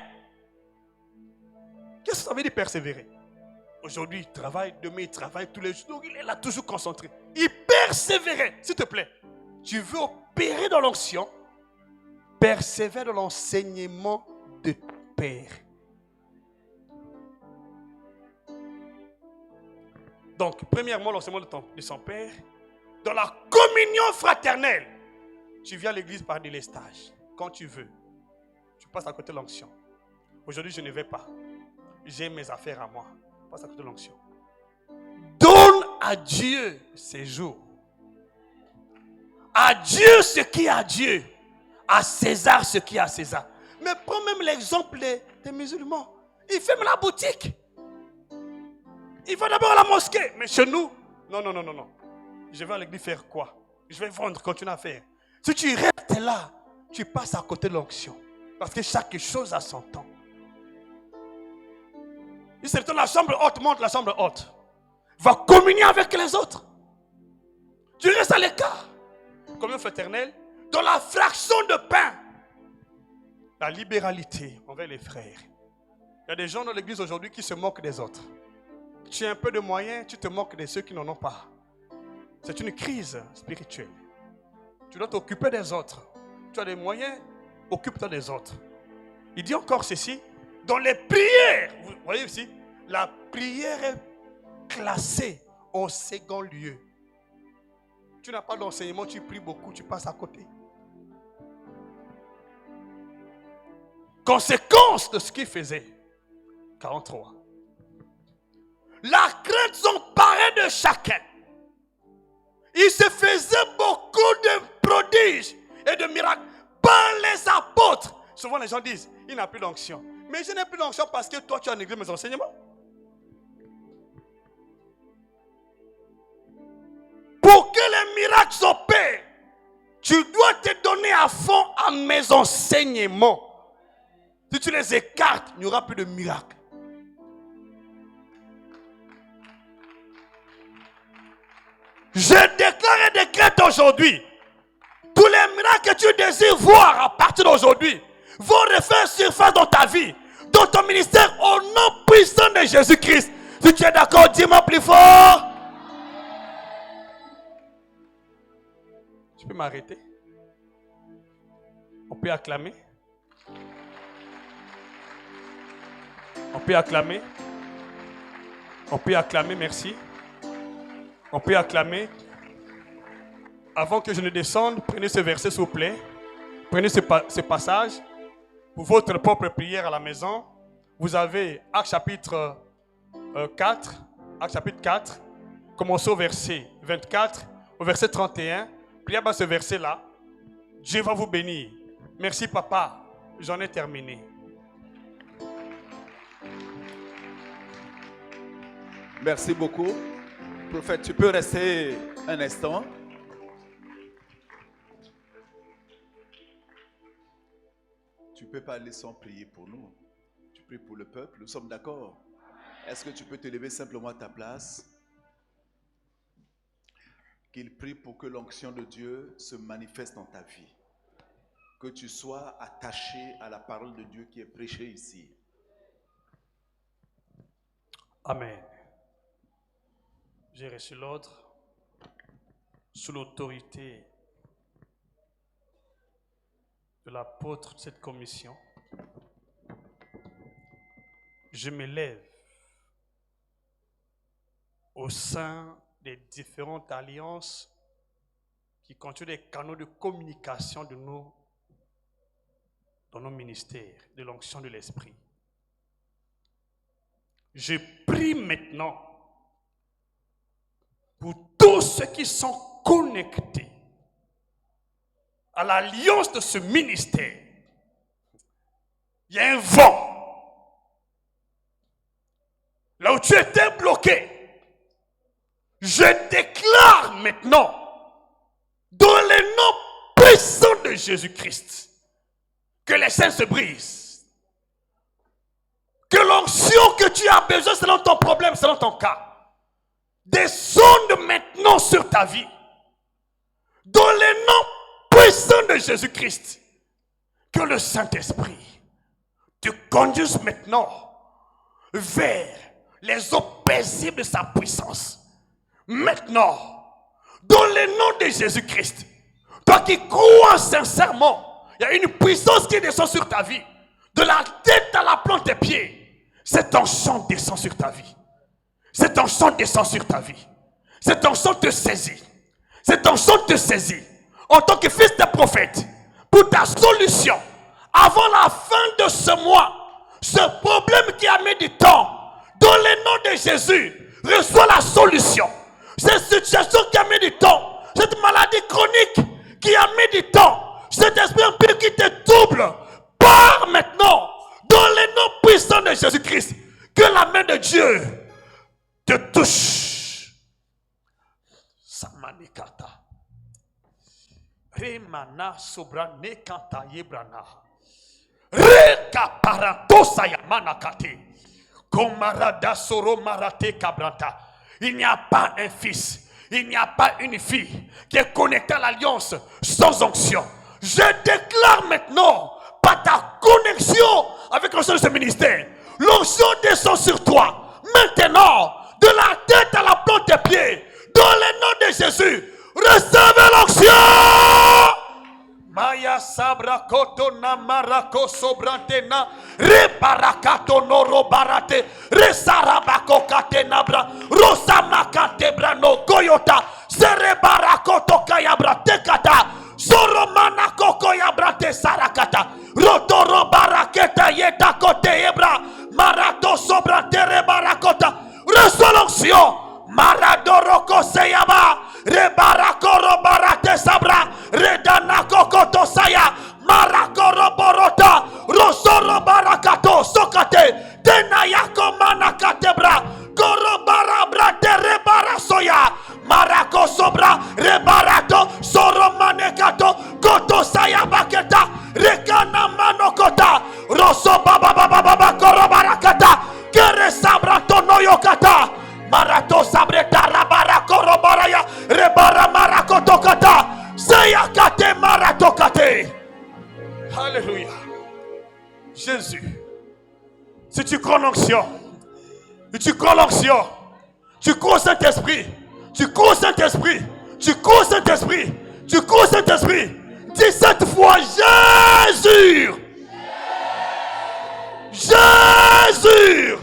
Qu'est-ce que ça veut dire persévérer? Aujourd'hui, il travaille, demain, il travaille tous les jours. Donc, il est là toujours concentré. Il persévérait. S'il te plaît, tu veux opérer dans l'onction, persévère dans l'enseignement de ton Père. Donc, premièrement, l'enseignement de son Père. Dans la communion fraternelle, tu viens à l'église par délestage. Quand tu veux, tu passes à côté de l'onction. Aujourd'hui, je ne vais pas. J'ai mes affaires à moi. Je passe à côté de l'onction. Donne à Dieu ses jours. À Dieu ce qui est à Dieu. À César ce qui est à César. Mais prends même l'exemple des musulmans. Ils ferment la boutique. Il va d'abord à la mosquée. Mais chez nous, non. Je vais à l'église faire quoi? Je vais vendre, continuer à faire. Si tu restes là, tu passes à côté de l'onction. Parce que chaque chose a son temps. Il se retourne la chambre haute, monte la chambre haute. Va communier avec les autres. Tu restes à l'écart. Communion fraternelle, dans la fraction de pain. La libéralité envers les frères. Il y a des gens dans l'église aujourd'hui qui se moquent des autres. Tu as un peu de moyens, tu te moques de ceux qui n'en ont pas. C'est une crise spirituelle. Tu dois t'occuper des autres. Tu as des moyens, occupe-toi des autres. Il dit encore ceci, dans les prières, vous voyez ici, la prière est classée en second lieu. Tu n'as pas d'enseignement, tu pries beaucoup, tu passes à côté. Conséquence de ce qu'il faisait. 43. La crainte s'emparait de chacun. Il se faisait beaucoup de prodiges et de miracles par les apôtres. Souvent les gens disent, il n'a plus d'onction. Mais je n'ai plus d'onction parce que toi tu as négligé mes enseignements. Pour que les miracles s'opèrent, tu dois te donner à fond à mes enseignements. Si tu les écartes, il n'y aura plus de miracles. Je déclare et décrète aujourd'hui, tous les miracles que tu désires voir à partir d'aujourd'hui vont refaire surface dans ta vie, dans ton ministère, au nom puissant de Jésus-Christ. Si tu es d'accord, dis-moi plus fort. Tu peux m'arrêter? On peut acclamer? On peut acclamer? On peut acclamer, merci. On peut acclamer. Avant que je ne descende, prenez ce verset s'il vous plaît. Prenez ce passage pour votre propre prière à la maison. Vous avez Actes chapitre 4. Actes chapitre 4. Commencez au verset 24, au verset 31. Priez à ce verset-là. Dieu va vous bénir. Merci papa. J'en ai terminé. Merci beaucoup. Prophète, tu peux rester un instant. Tu ne peux pas aller sans prier pour nous. Tu pries pour le peuple, nous sommes d'accord. Est-ce que tu peux te lever simplement à ta place? Qu'il prie pour que l'onction de Dieu se manifeste dans ta vie. Que tu sois attaché à la parole de Dieu qui est prêchée ici. Amen. J'ai reçu l'ordre sous l'autorité de l'apôtre de cette commission. Je me lève au sein des différentes alliances qui contiennent des canaux de communication de nous dans nos ministères, de l'onction de l'Esprit. Je prie maintenant pour tous ceux qui sont connectés à l'alliance de ce ministère. Il y a un vent. Là où tu étais bloqué, je déclare maintenant, dans le nom puissant de Jésus-Christ, que les chaînes se brisent. Que l'onction que tu as besoin selon ton problème, selon ton cas, descende maintenant sur ta vie. Dans le nom puissant de Jésus-Christ, que le Saint-Esprit te conduise maintenant vers les eaux paisibles de sa puissance. Maintenant, dans le nom de Jésus-Christ, toi qui crois sincèrement, il y a une puissance qui descend sur ta vie. De la tête à la plante des pieds, cet onction descend sur ta vie. Cet onction descend sur ta vie. Cet onction te saisit. Cet onction te saisit. En tant que fils de prophète, pour ta solution, avant la fin de ce mois, ce problème qui a mis du temps, dans le nom de Jésus, reçois la solution. Cette situation qui a mis du temps, cette maladie chronique qui a mis du temps, cet esprit impur qui te trouble, pars maintenant, dans le nom puissant de Jésus-Christ, que la main de Dieu te touche. Samanikata. Remana sobrane kanta yebrana. Reka paranto sayamana kate. Komarada soro marate kabranta. Il n'y a pas un fils, il n'y a pas une fille qui est connectée à l'alliance sans onction. Je déclare maintenant, par ta connexion avec l'onction de ce ministère, l'onction descend sur toi. Maintenant, de la tête à la plante des pieds, dans le nom de Jésus, recevez l'onction. Maya sabra koto na marako sobrantena reparakato noro barate resarabako katenabra rosamakate brano koyota serebarakoto kayabra tekata soromana koko yabrate sarakata rotoro baraketa yeta kote ebra marato sobrante rebarakota resolution maradoroko seyaba rebarakoro barate sabra redanako koto saya marakoro borota rosoro barakato sokate tenayako manakate bra koro barabra rebara soya crois l'onction. Tu crois l'onction. Tu crois au Saint-Esprit. Tu crois au Saint-Esprit. Tu crois au Saint-Esprit. Tu crois au Saint-Esprit. Dis 7 fois Jésus. Jésus.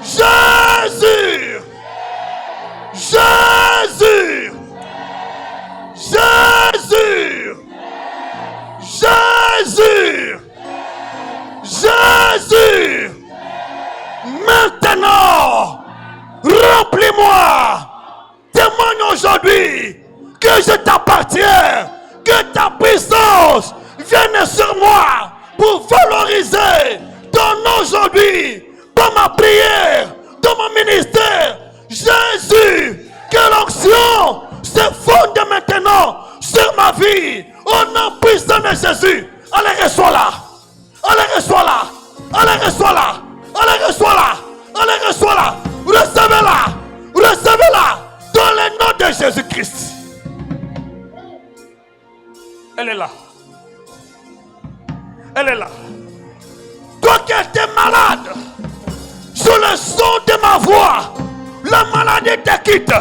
Jésus. Jésus. Jésus. Jésus. Jésus. Maintenant, remplis-moi. Témoigne aujourd'hui que je t'appartiens, que ta puissance vienne sur moi pour valoriser ton nom aujourd'hui dans ma prière, dans mon ministère. Jésus, que l'onction se fonde maintenant sur ma vie au nom puissant de Jésus. Allez, reçois-la. Allez, reçois-la. Allez, reçois-la. Allez, reçois-la. Allez, reçois-la. Recevez-la. Recevez-la dans le nom de Jésus-Christ. Elle est là. Elle est là. Toi qui étais malade, sur le son de ma voix, la maladie te quitte.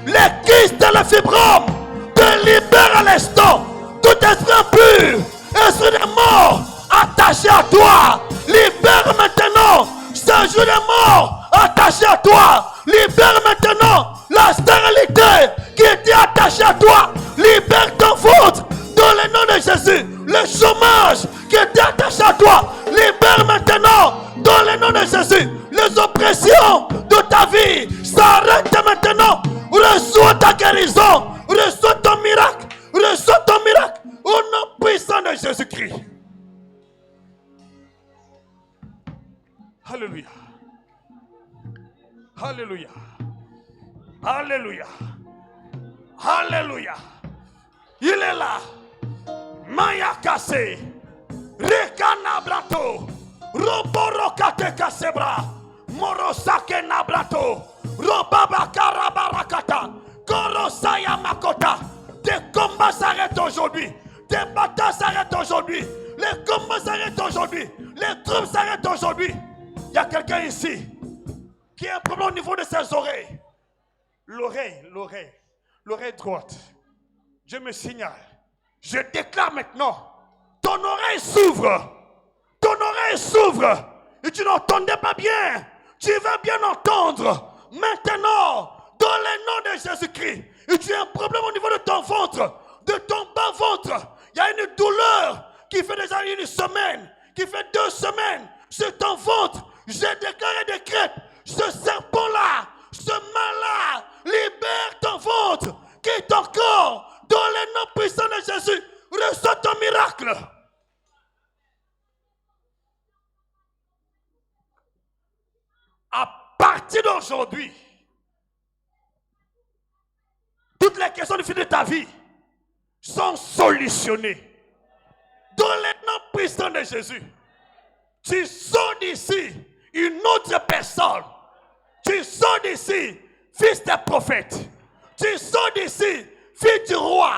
Les kystes et les fibromes te libèrent à l'instant. Tout esprit impur, esprit de mort, attaché à toi, libère maintenant. Ce jour de mort, attaché à toi, libère maintenant la stérilité qui était attachée à toi. Libère ton ventre dans le nom de Jésus. Le chômage qui était attaché à toi, libère maintenant dans le nom de Jésus. Les oppressions de ta vie s'arrêtent maintenant. Reçois ta guérison, reçois ton miracle, reçois ton miracle au nom puissant de Jésus-Christ. Alléluia. Alléluia. Alléluia. Alléluia. Il est là. Maya cassé. Rekana brato. Roborokate kasebra. Morosake nabrato. Robabakara barakata. Korosaya makota. Tes combats s'arrêtent aujourd'hui. Tes batailles s'arrêtent aujourd'hui. Les combats s'arrêtent aujourd'hui. Les troupes s'arrêtent aujourd'hui. Il y a quelqu'un ici qui a un problème au niveau de ses oreilles. L'oreille droite. Je me signale. Je déclare maintenant, ton oreille s'ouvre. Ton oreille s'ouvre. Et tu n'entendais pas bien. Tu vas bien entendre. Maintenant, dans le nom de Jésus-Christ. Et tu as un problème au niveau de ton ventre, de ton bas-ventre. Il y a une douleur qui fait déjà une semaine, qui fait 2 semaines sur ton ventre. Je déclare et décrète, ce serpent-là, ce mal-là, libère ton ventre, quitte ton corps, dans le nom puissant de Jésus, reçois ton miracle. À partir d'aujourd'hui, toutes les questions de ta vie sont solutionnées. Dans le nom puissant de Jésus, tu sors d'ici une autre personne. Tu sors d'ici, fils des prophètes. Tu sors d'ici, fils du roi.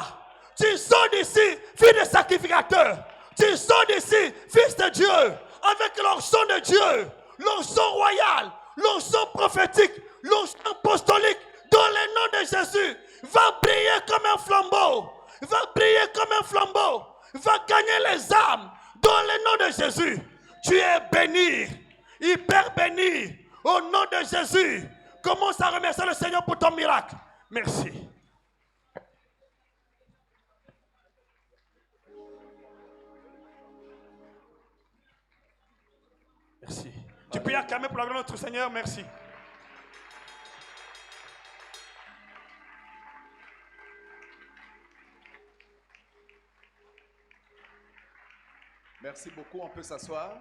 Tu sors d'ici, fils des sacrificateurs. Tu sors d'ici, fils de Dieu, avec l'onction de Dieu, l'onction royale, l'onction prophétique, l'onction apostolique, dans le nom de Jésus. Va briller comme un flambeau. Va briller comme un flambeau. Va gagner les âmes dans le nom de Jésus. Tu es béni, hyper béni, au nom de Jésus. Commence à remercier le Seigneur pour ton miracle. Merci. Merci. Tu peux y acclamer pour la gloire de notre Seigneur. Merci. Merci beaucoup, on peut s'asseoir.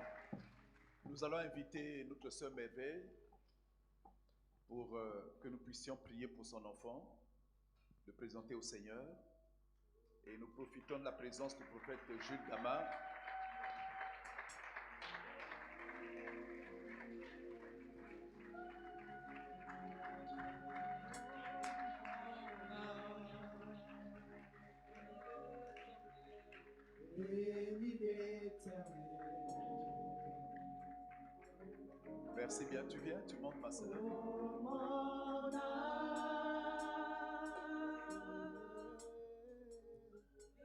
Nous allons inviter notre sœur Merveille pour que nous puissions prier pour son enfant, le présenter au Seigneur. Et nous profitons de la présence du prophète Jules Gama. Merci bien. Tu viens, tu montes ma sœur.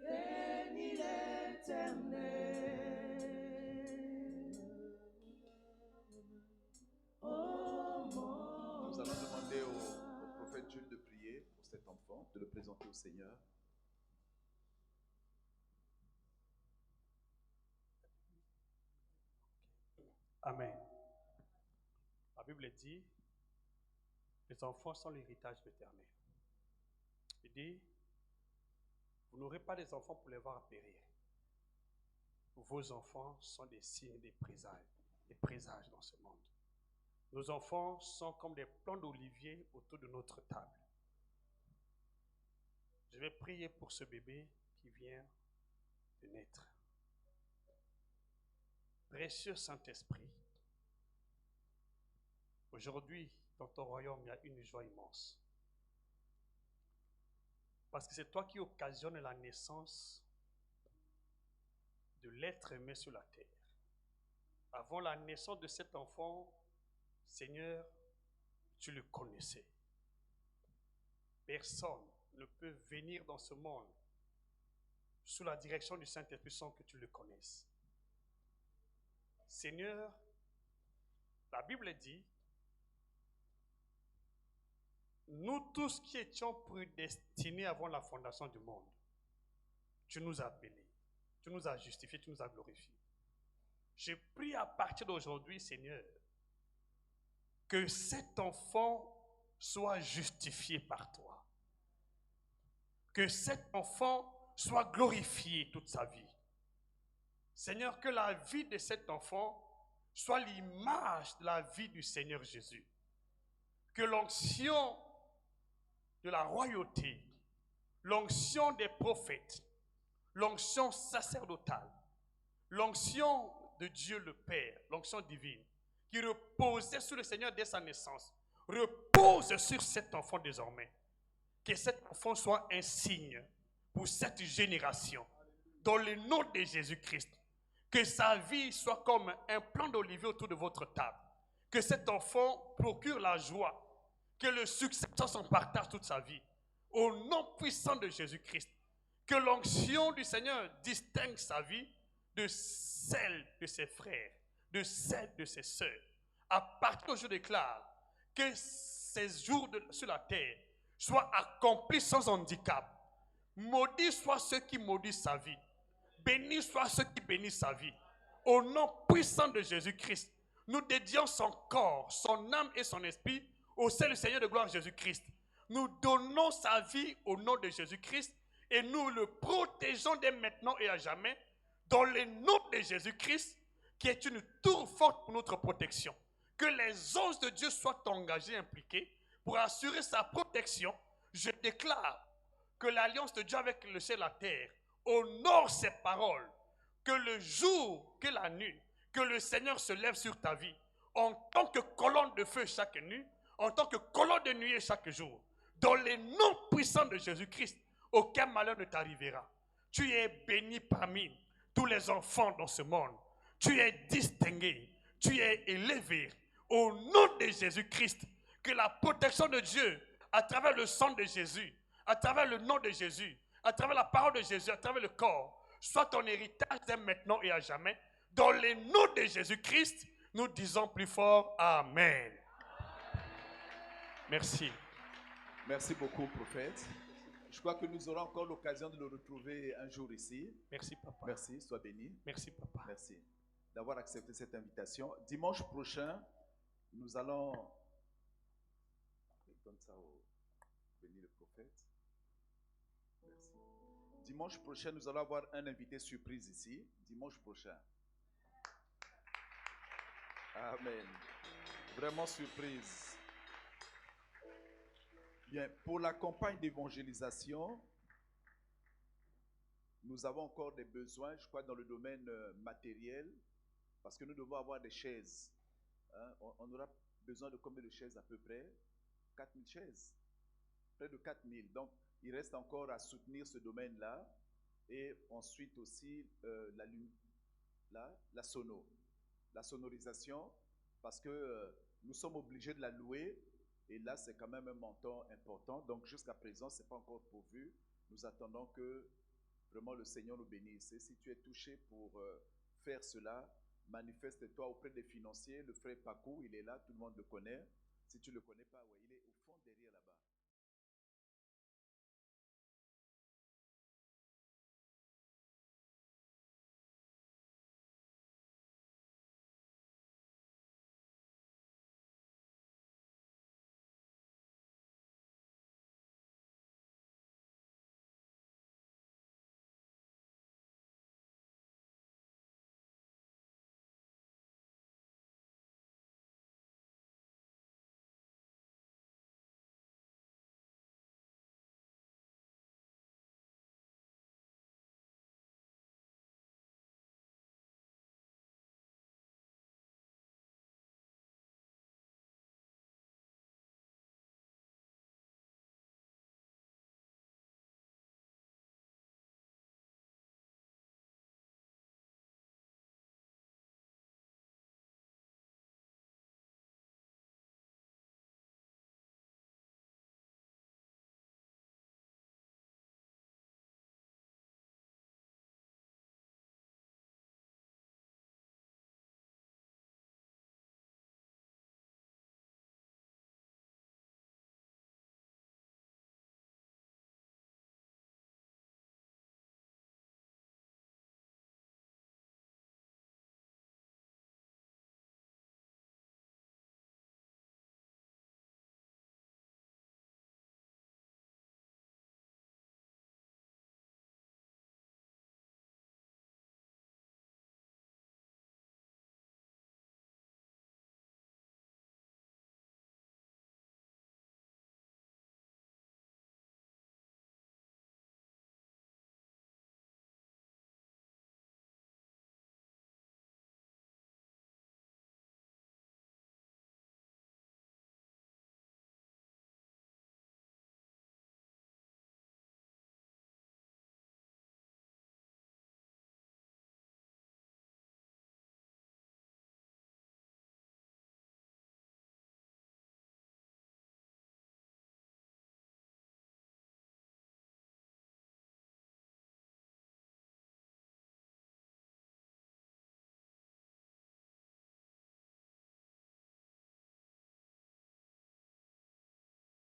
Bénis l'Éternel. Nous allons demander au prophète Jules de prier pour cet enfant, de le présenter au Seigneur. Amen. La Bible dit, les enfants sont l'héritage éternel. Il dit, vous n'aurez pas des enfants pour les voir périr. Vos enfants sont des signes, des présages dans ce monde. Nos enfants sont comme des plants d'olivier autour de notre table. Je vais prier pour ce bébé qui vient de naître. Précieux Saint-Esprit, aujourd'hui, dans ton royaume, il y a une joie immense. Parce que c'est toi qui occasionnes la naissance de l'être aimé sur la terre. Avant la naissance de cet enfant, Seigneur, tu le connaissais. Personne ne peut venir dans ce monde sous la direction du Saint-Esprit sans que tu le connaisses. Seigneur, la Bible dit, nous tous qui étions prédestinés avant la fondation du monde, tu nous as appelés, tu nous as justifiés, tu nous as glorifiés. Je prie à partir d'aujourd'hui, Seigneur, que cet enfant soit justifié par toi. Que cet enfant soit glorifié toute sa vie. Seigneur, que la vie de cet enfant soit l'image de la vie du Seigneur Jésus. Que l'onction de la royauté, l'onction des prophètes, l'onction sacerdotale, l'onction de Dieu le Père, l'onction divine, qui reposait sur le Seigneur dès sa naissance, repose sur cet enfant désormais. Que cet enfant soit un signe pour cette génération, dans le nom de Jésus-Christ. Que sa vie soit comme un plant d'olivier autour de votre table. Que cet enfant procure la joie, que le succès soit son partage toute sa vie. Au nom puissant de Jésus-Christ, que l'onction du Seigneur distingue sa vie de celle de ses frères, de celle de ses sœurs. À partir de je déclare que ces jours sur la terre soient accomplis sans handicap. Maudits soient ceux qui maudissent sa vie. Bénis soient ceux qui bénissent sa vie. Au nom puissant de Jésus-Christ, nous dédions son corps, son âme et son esprit au sein du Seigneur de gloire Jésus-Christ. Nous donnons sa vie au nom de Jésus-Christ et nous le protégeons dès maintenant et à jamais dans le nom de Jésus-Christ qui est une tour forte pour notre protection. Que les anges de Dieu soient engagés, impliqués pour assurer sa protection. Je déclare que l'alliance de Dieu avec le ciel et la terre honore ses paroles. Que le jour, que la nuit, que le Seigneur se lève sur ta vie en tant que colonne de feu chaque nuit, en tant que colonne de nuée chaque jour. Dans les noms puissants de Jésus-Christ, aucun malheur ne t'arrivera. Tu es béni parmi tous les enfants dans ce monde. Tu es distingué, tu es élevé. Au nom de Jésus-Christ, que la protection de Dieu, à travers le sang de Jésus, à travers le nom de Jésus, à travers la parole de Jésus, à travers le corps, soit ton héritage dès maintenant et à jamais. Dans le nom de Jésus-Christ, nous disons plus fort Amen. Merci. Merci beaucoup, prophète. Je crois que nous aurons encore l'occasion de le retrouver un jour ici. Merci, papa. Merci, sois béni. Merci, papa. Merci d'avoir accepté cette invitation. Dimanche prochain, nous allons... Donne ça au béni le prophète. Merci. Dimanche prochain, nous allons avoir un invité surprise ici. Dimanche prochain. Amen. Vraiment surprise. Bien, pour la campagne d'évangélisation, nous avons encore des besoins, je crois, dans le domaine matériel, parce que nous devons avoir des chaises. Hein? On aura besoin de combien de chaises à peu près? 4000 chaises. Près de 4000. Donc, il reste encore à soutenir ce domaine-là. Et ensuite aussi la sonorisation. parce que nous sommes obligés de la louer. Et là, c'est quand même un montant important. Donc, jusqu'à présent, ce n'est pas encore pourvu. Nous attendons que vraiment le Seigneur nous bénisse. Et si tu es touché pour faire cela, manifeste-toi auprès des financiers. Le frère Paco, il est là, tout le monde le connaît. Si tu ne le connais pas, ouais, il est au fond derrière là-bas.